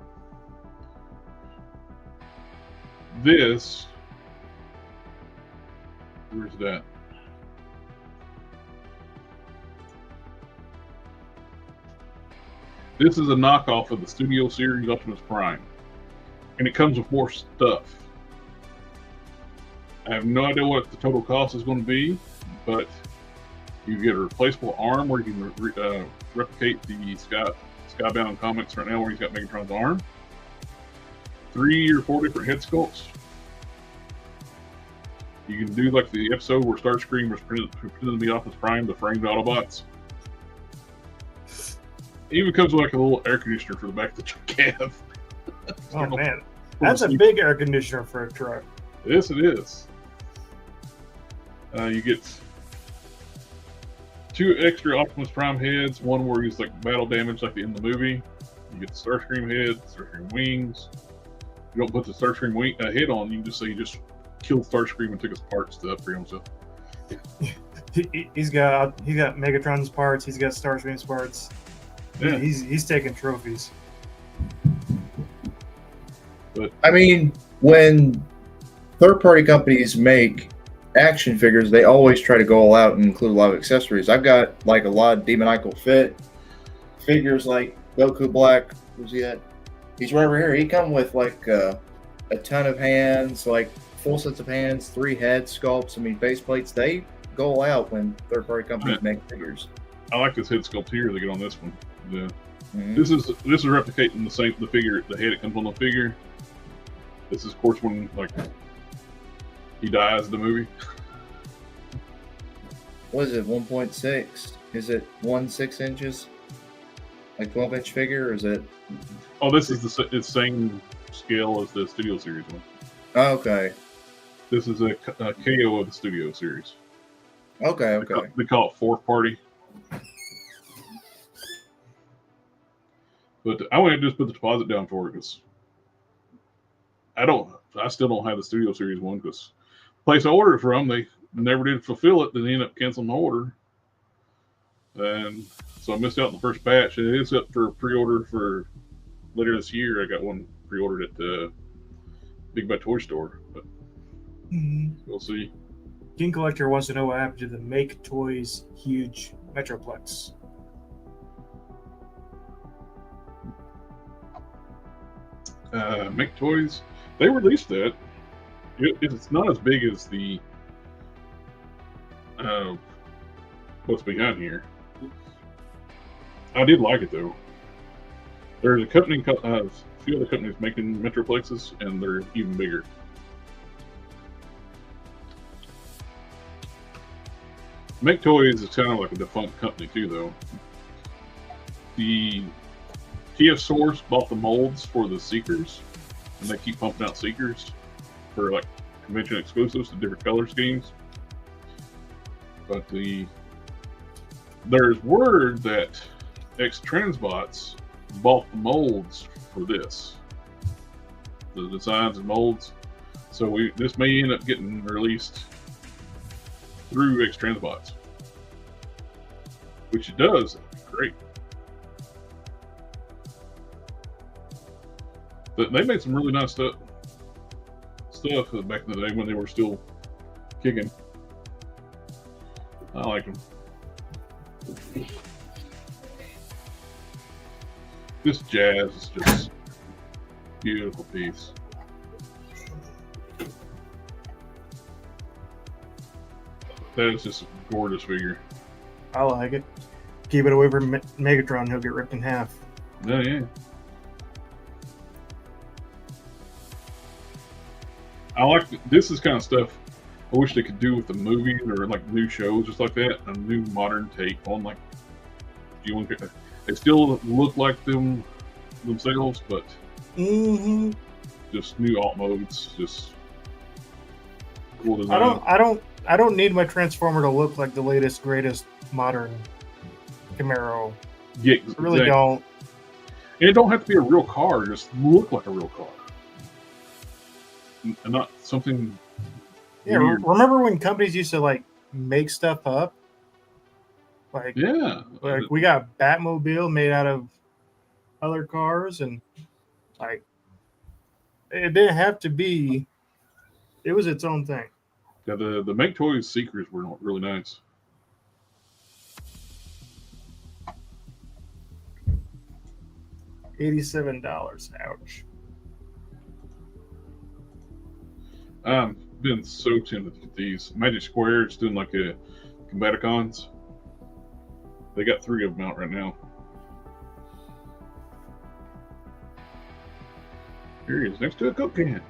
This, where's that? This is a knockoff of the Studio Series Optimus Prime, and it comes with more stuff. I have no idea what the total cost is going to be, but you get a replaceable arm where you can replicate the Skybound comics right now where he's got Megatron's arm. 3 or 4 different head sculpts. You can do like the episode where Starscream was pretending to be Optimus Prime, the framed Autobots. It even comes with like a little air conditioner for the back of the truck cab. Oh man, that's a big air conditioner for a truck. Yes, it is. You get 2 extra Optimus Prime heads, one where he's like battle damage like in the movie. You get the Starscream head, Starscream wings. You don't put the Starscream head on, you can just say you just killed Starscream and took his parts to upgrade himself. He's got Megatron's parts, he's got Starscream's parts. Yeah. He's taking trophies. But I mean, when third-party companies make action figures, they always try to go all out and include a lot of accessories. I've got like a lot of demoniacal fit figures, like Goku Black. Where's he at? He's right over here. He come with like a ton of hands, like full sets of hands, 3 head sculpts. I mean, base plates, they go out when third-party companies make figures. I like this head sculpt here. They get on this one. Yeah. Mhm. This is replicating the figure, the head that comes on the figure. This is, of course, when like he dies in the movie. What is it? 1.6? Is it 1/6 inches? Like 12-inch figure, or is it? Oh, this is the same scale as the Studio Series one. Oh, okay. This is a KO of the Studio Series. Okay. Okay. They call it Fourth Party. But I went and just put the deposit down for it because I still don't have the Studio Series one because the place I ordered it from, they never did fulfill it. Then they ended up canceling my order. And so I missed out on the first batch. And it is up for pre-order for later this year. I got one pre-ordered at the Big Bad Toy Store. But we'll see. King Collector wants to know what happened to the Make Toys huge Metroplex. Make Toys, they released that. It's not as big as the what's behind here. I did like it though. There's a company, a few other companies making Metroplexes, and they're even bigger. Make Toys is kind of like a defunct company too, though. The TF Source bought the molds for the Seekers, and they keep pumping out Seekers for like convention exclusives to different color schemes. But there's word that X-Transbots bought the molds for this, the designs and molds. So this may end up getting released through X-Transbots, which it does. Great. But they made some really nice stuff back in the day when they were still kicking. I like them. This Jazz is just a beautiful piece. That is just a gorgeous figure. I like it. Keep it away from Megatron, he'll get ripped in half. Oh, yeah. I like this is kind of stuff I wish they could do with the movies or like new shows, just like that. A new modern take on like they still look like themselves, but just new alt modes, just cool design. I don't need my Transformer to look like the latest greatest modern Camaro. Yeah, I really don't. And it don't have to be a real car; just look like a real car, and not something. Yeah, remember when companies used to like make stuff up? Like, yeah, like we got Batmobile made out of other cars, and like it didn't have to be. It was its own thing. Yeah, the Make Toys Seekers were really nice. $87. Ouch. Been so tempted to get these. Magic Square is doing like a Combaticons. They got 3 of them out right now. Here he is, next to a Coke can.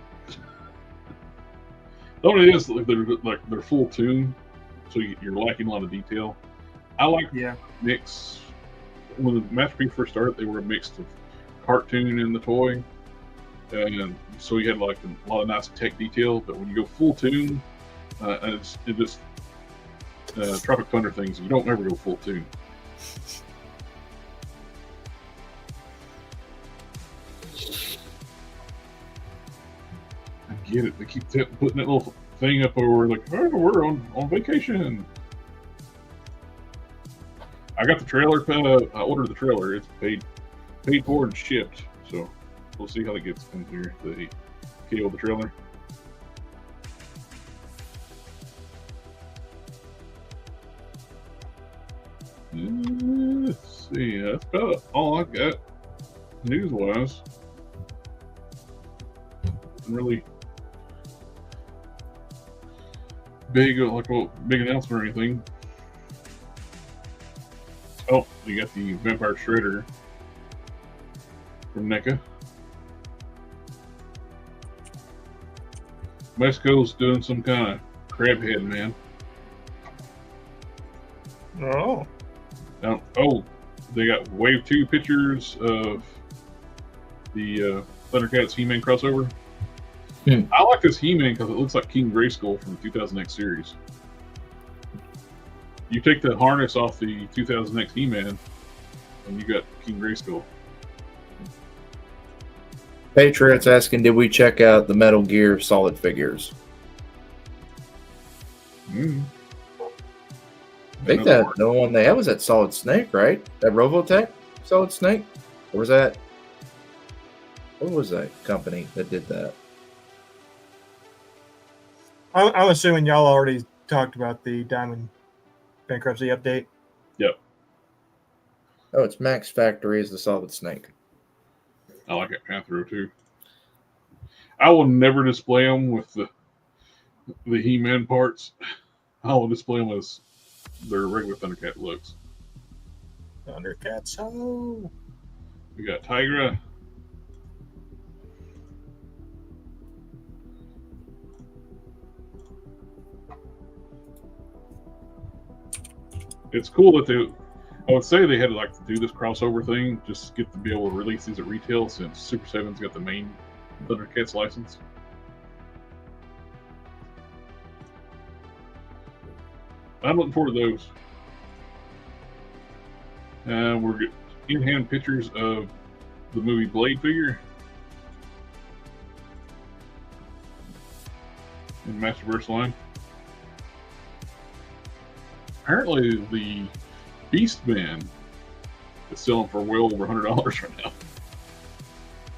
The only thing is they're full tune, so you're lacking a lot of detail. I like mix. When the Masterpiece first started, they were a mix of cartoon and the toy, and so you had like a lot of nice tech detail. But when you go full tune, it just Tropic Thunder things. You don't ever go full tune. I get it. They keep putting that little thing up over like, oh, we're on vacation. I got the trailer. I ordered the trailer. It's paid for and shipped. So we'll see how it gets in here. The KO the trailer. Let's see. That's about all I got news-wise. Really, big big announcement or anything. Oh, you got the Vampire Shredder from NECA. Mexico's doing some kind of crab head, man. Oh. Oh, they got Wave 2 pictures of the Thundercats He-Man crossover. I like this He-Man because it looks like King Grayskull from the 2000X series. You take the harness off the 2000X He-Man, and you got King Grayskull. Patriot's asking, did we check out the Metal Gear Solid figures? I think that the one they had was that Solid Snake, right? That Robotech Solid Snake? Or was that... What was that company that did that? I'm assuming y'all already talked about the Diamond bankruptcy update. Yep. Oh, it's Max Factory is the Solid Snake. I like that Panthro too. I will never display them with the He-Man parts. I will display them as their regular Thundercat looks. Thundercats, oh. We got Tigra. It's cool that I would say they had to like to do this crossover thing just to be able to release these at retail since Super 7's got the main Thundercats license. I'm looking forward to those. We're getting in-hand pictures of the movie Blade figure in Masterverse line. Apparently, the Beastman is selling for well over $100 right now.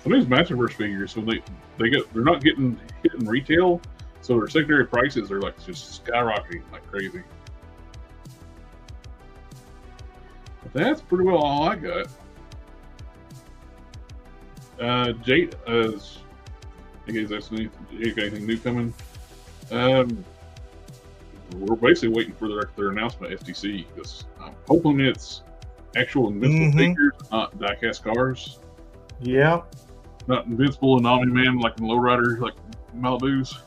Some of these Masterverse figures, when they're not getting hit in retail, so their secondary prices are like just skyrocketing like crazy. But that's pretty well all I got. Jade, as I guess that's anything new coming. We're basically waiting for their announcement at FTC because I'm hoping it's actual Invincible figures, not diecast cars. Yeah. Not Invincible and Omni-Man like in Lowrider, like Malibu's.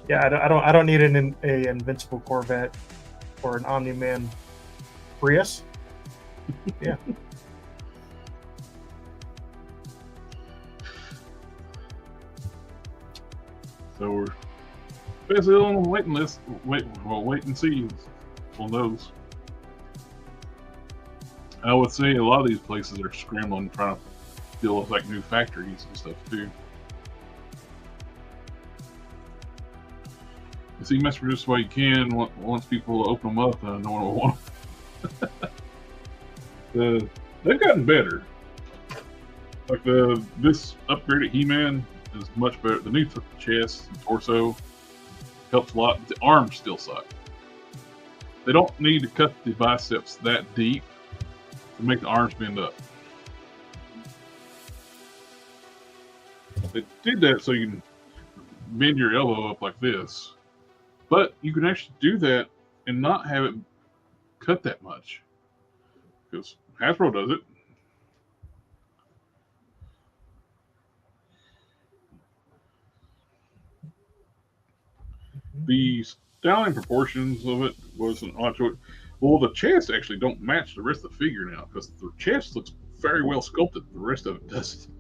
Yeah, I don't need an Invincible Corvette or an Omni-Man Prius. Yeah. So we're basically on the waiting list. Wait and see on those. I would say a lot of these places are scrambling, trying to deal with like new factories and stuff too. You see, mess produce while you can. Once people open them up, no one will want them. They've gotten better. Like this upgraded He-Man is much better. The new chest and torso helps a lot. But the arms still suck. They don't need to cut the biceps that deep to make the arms bend up. They did that so you can bend your elbow up like this, but you can actually do that and not have it cut that much because Hasbro does it. The styling proportions of it wasn't much. Well, the chest actually don't match the rest of the figure now because the chest looks very well sculpted. The rest of it doesn't.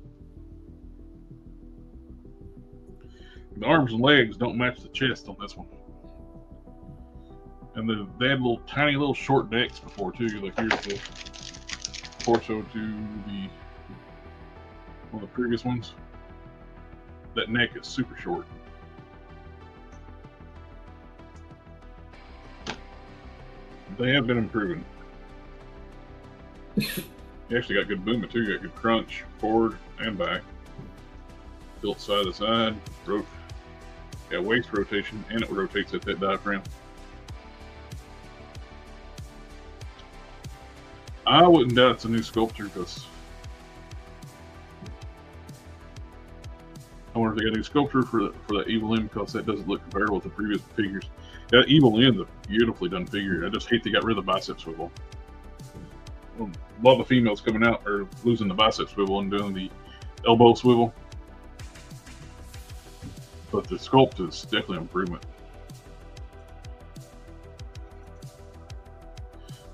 The arms and legs don't match the chest on this one. And they had tiny little short necks before too. Like here's the torso to one of the previous ones. That neck is super short. They have been improving. You actually got good movement too. You got good crunch forward and back. Built side to side. Got waist rotation, and it rotates at that diaphragm. I wouldn't doubt it's a new sculpture because I wonder if they got a new sculpture for that Evil Lynn, because that doesn't look comparable with the previous figures. That Evil Lynn's a beautifully done figure. I just hate they got rid of the bicep swivel. A lot of the females coming out are losing the bicep swivel and doing the elbow swivel. But the sculpt is definitely an improvement.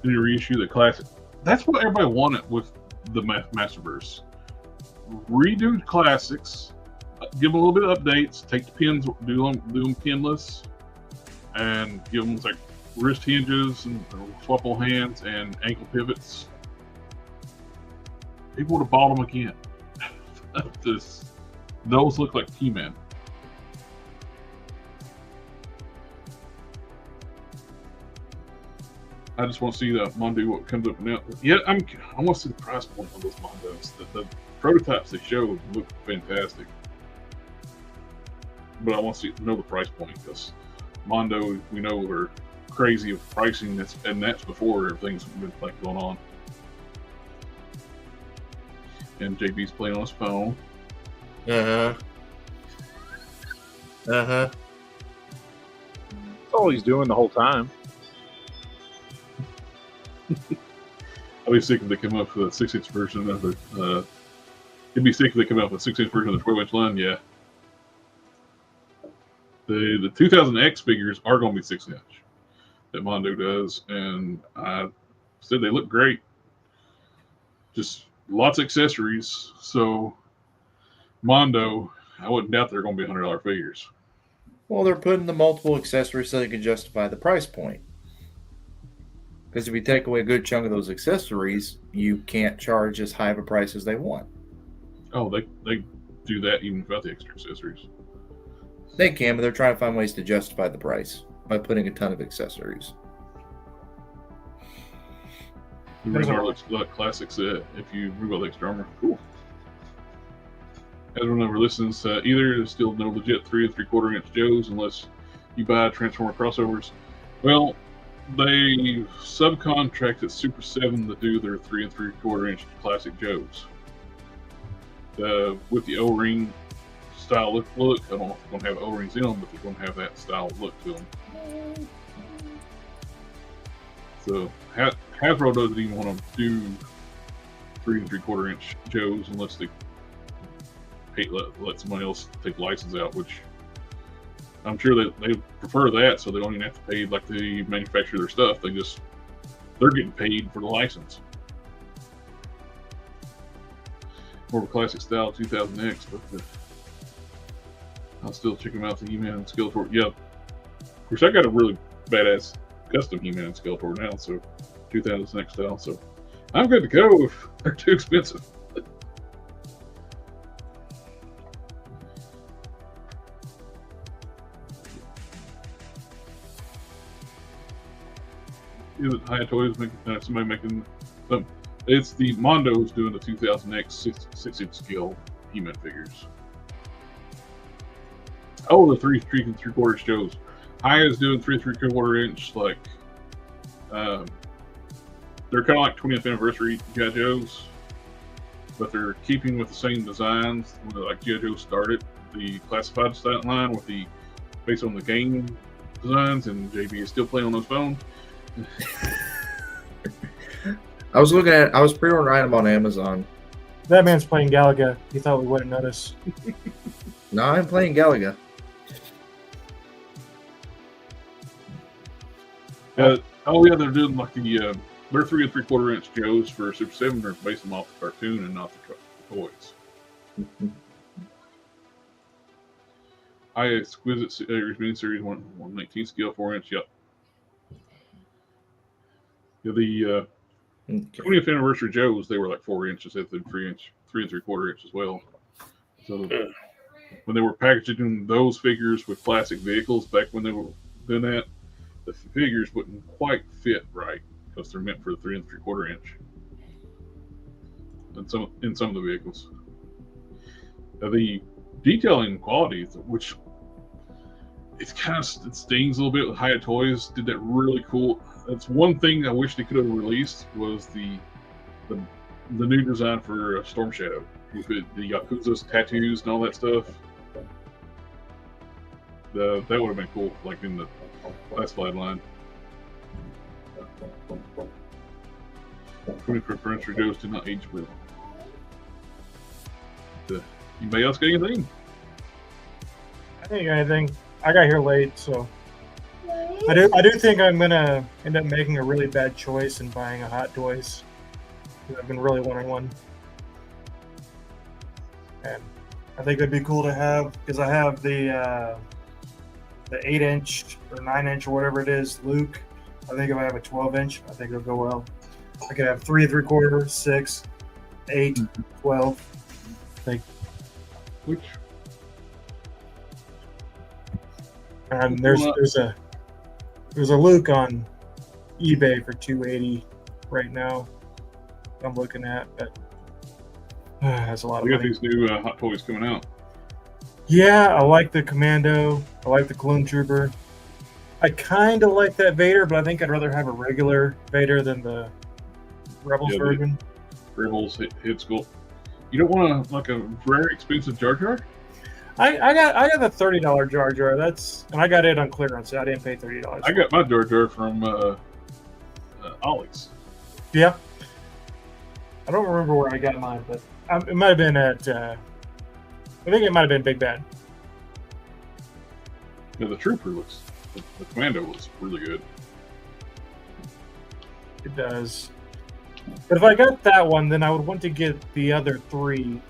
Then you reissue the classic. That's what everybody wanted with the Masterverse. Redo classics, give them a little bit of updates, take the pins, do them pinless, and give them like wrist hinges and swappable hands and ankle pivots. People would have bought them again. Those look like He-Man. I just want to see that Mondo what comes up now. Yeah, I want to see the price point on those Mondos. The prototypes they showed look fantastic, but I want to know the price point, because Mondo, we know, are crazy of pricing. That's before everything's been like going on. And JB's playing on his phone. That's all he's doing the whole time. I'll be sick if they come up with a 6-inch version of the. It'd be sick if they come out with a 6-inch version of the 12-inch line. Yeah. The 2000X figures are going to be 6-inch that Mondo does, and I said they look great. Just lots of accessories. So Mondo, I wouldn't doubt they're going to be $100 figures. Well, they're putting the multiple accessories so they can justify the price point. Because if you take away a good chunk of those accessories, you can't charge as high of a price as they want. Oh, they do that even without the extra accessories. They can, but they're trying to find ways to justify the price by putting a ton of accessories. The Rebar looks like classic set if you remove all the extra armor. Cool. Everyone ever listens, either there's still no legit 3 3/4 inch Joes unless you buy Transformer crossovers. Well, they subcontracted Super 7 to do their 3 3/4 inch classic Joes. With the O-ring style look. I don't know if they're going to have O-rings in them, but they're going to have that style look to them. So Hasbro doesn't even want to do 3 3/4 inch Joes unless they let somebody else take the license out, which I'm sure that they prefer that, so they don't even have to pay like they manufacture their stuff. They're getting paid for the license. More of a classic style 2000X, but I'll still check them out. The He-Man and Skeletor. Yeah, of course I got a really badass custom He-Man and Skeletor now, so 2000X style. So I'm good to go if they're too expensive. Is it High Toys somebody making some? It's the Mondo's doing the 2000X 6-inch scale He-Man figures. Oh, the 3 3/4 inch Joes. High is doing 3 3/4 inch, like they're kind of like 20th anniversary G.I. Joes, but they're keeping with the same designs like G.I. Joe started the classified style line with the based on the game designs, and JB is still playing on those phones. I was pre-ordering item on Amazon. That man's playing Galaga. He thought we wouldn't notice. No, I'm playing Galaga. Oh yeah, they're doing like they're 3 3/4 inch Joes for Super 7. They're based them off the cartoon and not the toys. Exquisite series miniseries 1/19 scale 4-inch. Yep. Yeah, the 20th anniversary Joes, they were like 4 inches at the 3 3/4 inch as well. So when they were packaging those figures with classic vehicles back when they were doing that, the figures wouldn't quite fit right because they're meant for the 3 3/4 inch. And in some of the vehicles, the detailing quality, which it stings a little bit with Hyatt Toys, did that really cool. That's one thing I wish they could have released was the new design for Storm Shadow with the Yakuza's tattoos and all that stuff. That would have been cool, like in the classified line. 24 furniture goes to not age well. Anybody else got anything? I think anything. I got here late, so I do think I'm gonna end up making a really bad choice and buying a Hot Toys. I've been really wanting one, and I think it'd be cool to have because I have the 8-inch or 9-inch or whatever it is, Luke. I think if I have a 12-inch, I think it'll go well. I could have 3 3/4, 6, 8, 12. Which And there's a Luke on eBay for $280 right now. I'm looking at, but that's a lot of we got money. these new Hot Toys coming out. Yeah, I like the Commando. I like the Clone Trooper. I kind of like that Vader, but I think I'd rather have a regular Vader than the Rebels version. Rebels head sculpt. You don't want like a very expensive Jar Jar? I got the $30 Jar Jar. And I got it on clearance. I didn't pay $30. I got my Jar Jar from Ollie's. Yeah. I don't remember where I got mine, but it might have been at. I think it might have been Big Bad. Yeah, the Trooper looks. The Commando looks really good. It does. But if I got that one, then I would want to get the other 3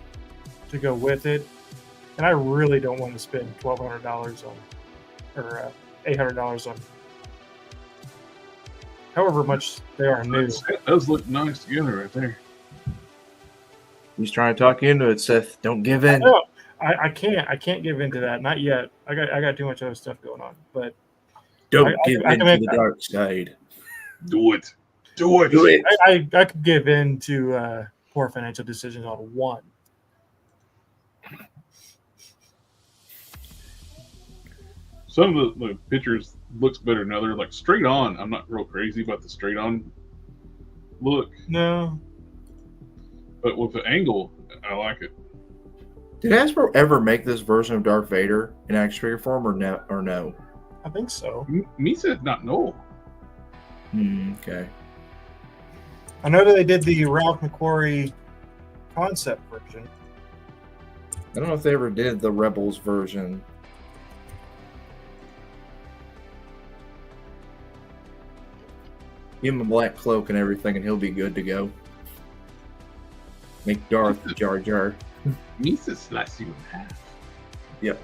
to go with it. And I really don't want to spend $1,200 on, or $800 on, however much they are new. Those look nice together right there. He's trying to talk you into it, Seth. Don't give in. No, I can't give into that. Not yet. I got too much other stuff going on. But Don't I give can in to make the that. dark side. Do it. Do it. Do it. I could give in to poor financial decisions on one. Some of the pictures looks better now. They're like straight on. I'm not real crazy about the straight on look, No. but with the angle, I like it. Did Hasbro ever make this version of Darth Vader in action figure form or no? I think so. Me said not no. Okay. I know that they did the Ralph McQuarrie concept version. I don't know if they ever did the Rebels version. Give him a black cloak and everything, and he'll be good to go. Make Darth the Jar Jar. Me said slice you in half. Yep.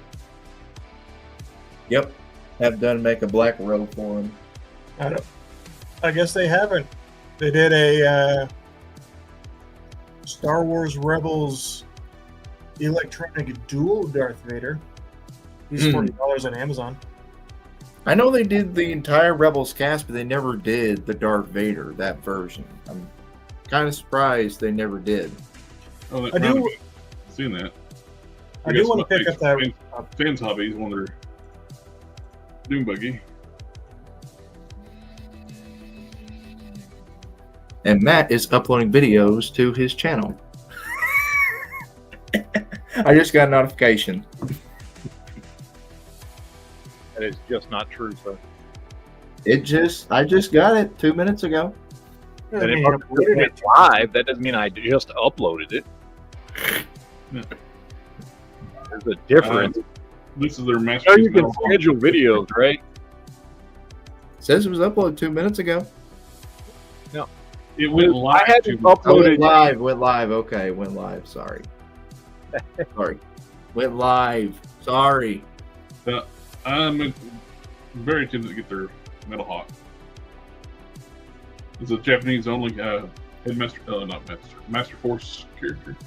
Have done make a black robe for him. I guess they haven't. They did a Star Wars Rebels electronic dual Darth Vader. He's $40 on Amazon. I know they did the entire Rebels cast, but they never did the Darth Vader, that version. I'm kind of surprised they never did. Oh, I do. Seen that. I do want to pick up that. Fans Hobbies, one of their Doom Buggy. And Matt is uploading videos to his channel. I just got a notification. That is just not true, sir. I just got it 2 minutes ago. And if I'm putting it live, that doesn't mean I just uploaded it. Yeah. There's a difference. This is their So masterpiece. you can schedule videos, right? Says it was uploaded 2 minutes ago. It went live. I hadn't Oh, uploaded. went live. Okay, went live. Sorry. Went live. Sorry. I'm very tempted to get their Metal Hawk. It's a Japanese only headmaster, Master Force character.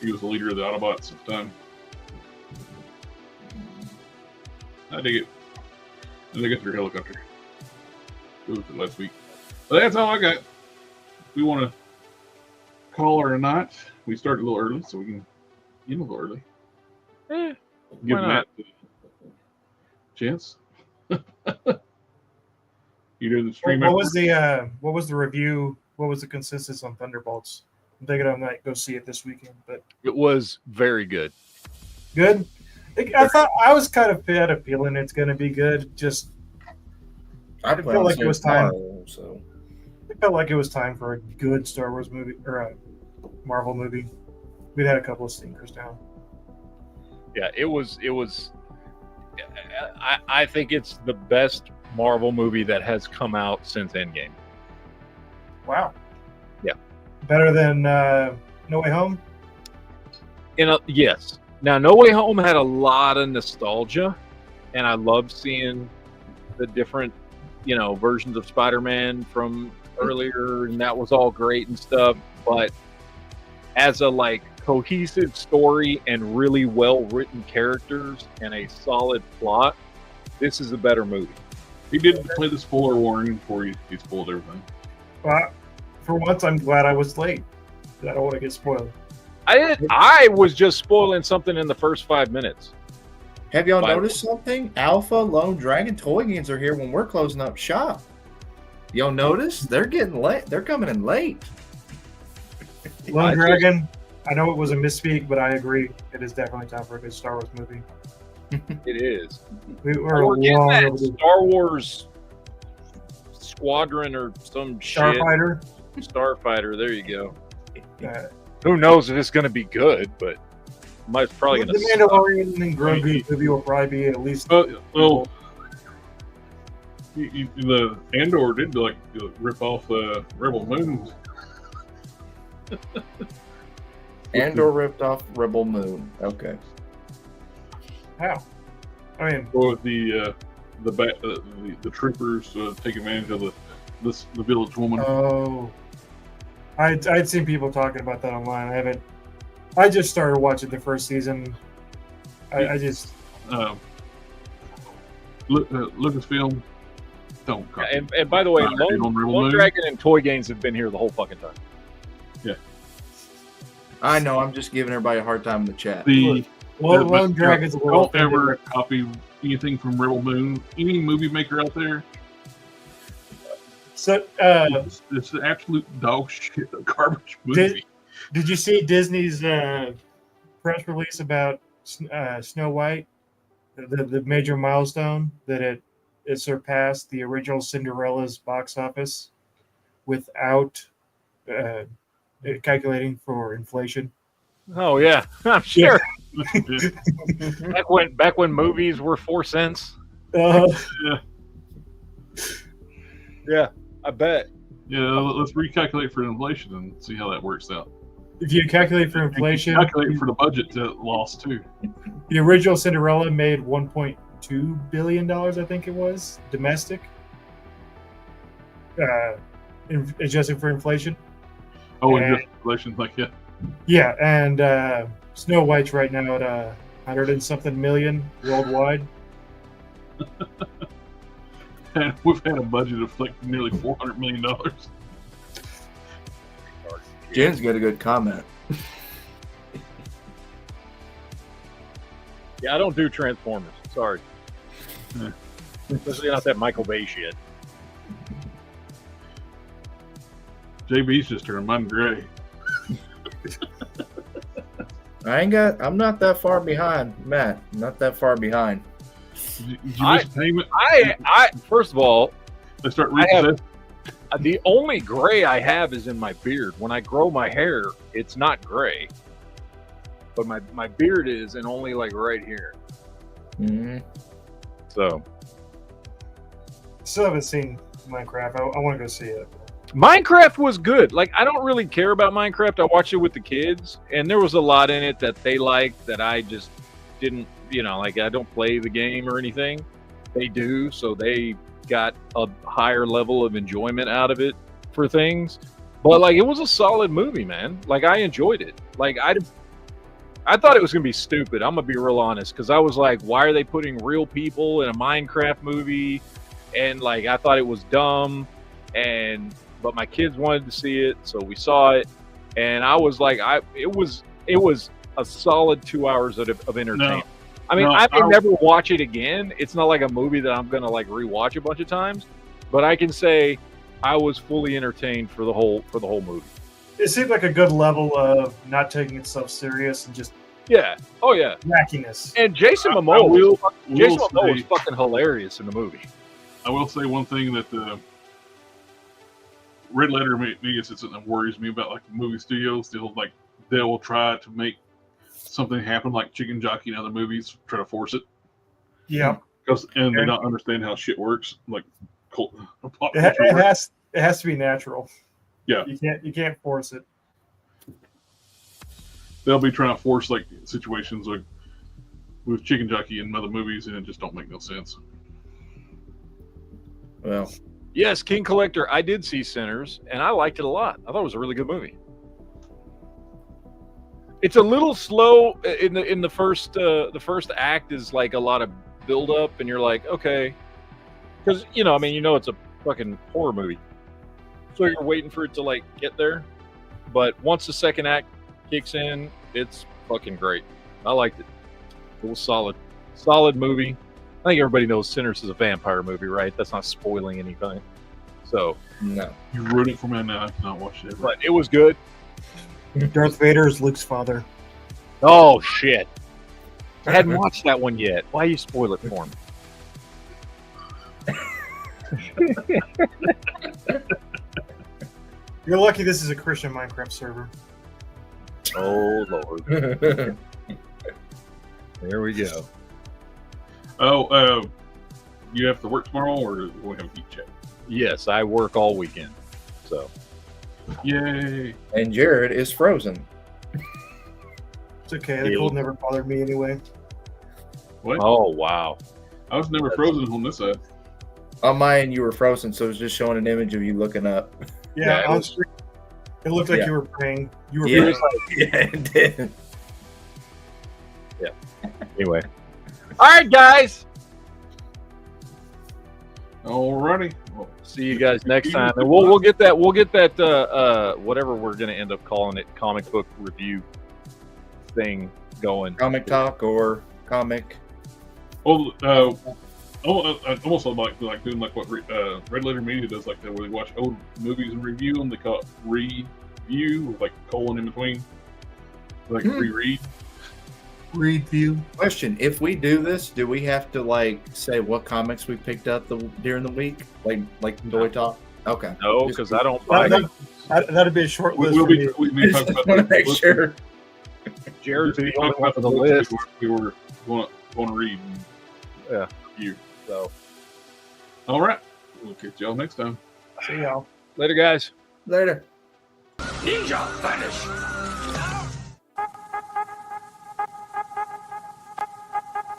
He was the leader of the Autobots at the time. I dig it. And they got their helicopter. It was last week. But that's all I got. We want to call her or not. We started a little early, so we can get a little early. Give why Matt a chance. You doing the stream? What was the review? What was the consensus on Thunderbolts? I'm thinking I might go see it this weekend, but It was very good. good. I thought I was kind of had a feeling it's going to be good. Just I It felt like it was time. tomorrow, so it felt like it was time for a good Star Wars movie or a Marvel movie. We'd had a couple of stinkers down. Yeah, it was. I think it's the best Marvel movie that has come out since Endgame. Wow. Yeah. Better than No Way Home. Yes. Now, No Way Home had a lot of nostalgia, and I loved seeing the different, versions of Spider-Man from earlier, and that was all great and stuff. But as a cohesive story and really well-written characters and a solid plot, this is a better movie. He did play the spoiler warning before he spoiled everything. But for once, I'm glad I was late. I don't want to get spoiled. I was just spoiling something in the first 5 minutes. have y'all Bible. noticed something? Alpha, Lone Dragon, Toy Games are here when we're closing up shop. Y'all notice? They're getting late. They're coming in late. Lone Dragon. I know it was a misspeak, but I agree. It is definitely time for a good Star Wars movie. It is. We're getting long that overdue. Star Wars Squadron or some Starfighter. shit. Starfighter. There you go. Uh, Who knows if it's going to be good, but it's probably going to. the Mandalorian and Grogu movie will probably be at least. Well, the Andor did rip off Rebel Moon. Andor ripped off Rebel Moon. Okay. How? I mean, Or the troopers take advantage of the village woman. oh, I'd seen people talking about that online. I haven't. I just started watching the first season. I just. Lucasfilm, don't copy. And by the way, Not on Rebel Lone Moon. Dragon and Toy Games have been here the whole fucking time. I know. I'm just giving everybody a hard time in the chat. Lone Dragon's a little Don't ever copy anything from Rebel Moon. Any movie maker out there, So, it's an absolute dog shit, garbage movie. did you see Disney's press release about Snow White? The major milestone that it surpassed the original Cinderella's box office without calculating for inflation. Oh yeah, I'm sure. Yeah. Back when movies were 4 cents. Yeah, I bet. Yeah, let's recalculate for inflation and see how that works out. If you calculate for inflation, Calculate for the budget loss too. the original Cinderella made $1.2 billion, I think it was, domestic, adjusting for inflation. Oh, And- and just inflation, Yeah, and Snow White's right now at 100 and something million worldwide. and we've had a budget of nearly $400 million. Jen's got a good comment. Yeah, I don't do Transformers. Sorry. Yeah. Especially not that Michael Bay shit. JB's just turned mine gray. I'm not that far behind, Matt. Not that far behind. Did you miss payment? I first of all, They start I have- repossessing. the only gray I have is in my beard. When I grow my hair, it's not gray. But my beard is, and only right here. Mm-hmm. So Still haven't seen Minecraft. I want to go see it. Minecraft was good. I don't really care about Minecraft. I watched it with the kids, and there was a lot in it that they liked that I just didn't, I don't play the game or anything. They do, so they got a higher level of enjoyment out of it for things. But it was a solid movie, man. I enjoyed it. I thought it was gonna be stupid. I'm gonna be real honest, because I was like, why are they putting real people in a Minecraft movie? And I thought it was dumb. But my kids wanted to see it, so we saw it, and I was like, it was a solid 2 hours of entertainment. I mean, I may never watch it again. It's not like a movie that I'm gonna rewatch a bunch of times, but I can say I was fully entertained for the whole movie. It seemed like a good level of not taking itself serious and just Yeah. Oh yeah. wackiness. And Jason I Momoa will was say- fucking hilarious in the movie. I will say one thing that the Red Letter Media says that worries me about like movie studios. They will try to make something happen like Chicken Jockey and other movies, try to force it. Yeah, And they don't understand how shit works. Like pop it culture works. has to be natural. Yeah. You can't force it. They'll be trying to force like situations like with Chicken Jockey and other movies, and it just don't make no sense. Well, Yes, King Collector. I did see Sinners, and I liked it a lot. I thought it was a really good movie. It's a little slow in the first act is like a lot of build up, and you're like, okay, because it's a fucking horror movie, so you're waiting for it to like get there. But once the second act kicks in, it's fucking great. I liked it. It was solid movie. I think everybody knows Sinners is a vampire movie, right? That's not spoiling anything. So no. You ruined it for me now. I've not watched it. but it was good. Darth Vader is Luke's father. Oh shit! I hadn't watched that one yet. Why you spoil it for me? You're lucky this is a Christian Minecraft server. Oh Lord! There we go. Oh, you have to work tomorrow, or do we have a geek chat? Yes, I work all weekend. So Yay! And Jared is frozen. It's okay. The cold never bothered me anyway. What? oh wow! I was never frozen on this side. On mine, you were frozen, so it was just showing an image of you looking up. Yeah, it on was- screen, it looked like Yeah. you were praying. You were Yeah, praying. yeah, it did. Anyway, all right, guys. Alrighty. Well, See you guys next time, and we'll get that whatever we're gonna end up calling it, comic book review thing going. Comic talk or comic. I almost like doing like what Red Letter Media does, like that, where they watch old movies and review them. They call it review, with like a colon in between, like reread. Review. Question: if we do this, do we have to like say what comics we picked up during the week, like Toy Talk? Okay. No, because I don't buy it. That'd be a short list We'll for me. be Just talking about want to make the sure. Jared's We'll be the only talking one about for the the books list. we were going to read. Yeah. You. So All right. We'll catch y'all next time. See y'all. later, guys. Later. Ninja vanish.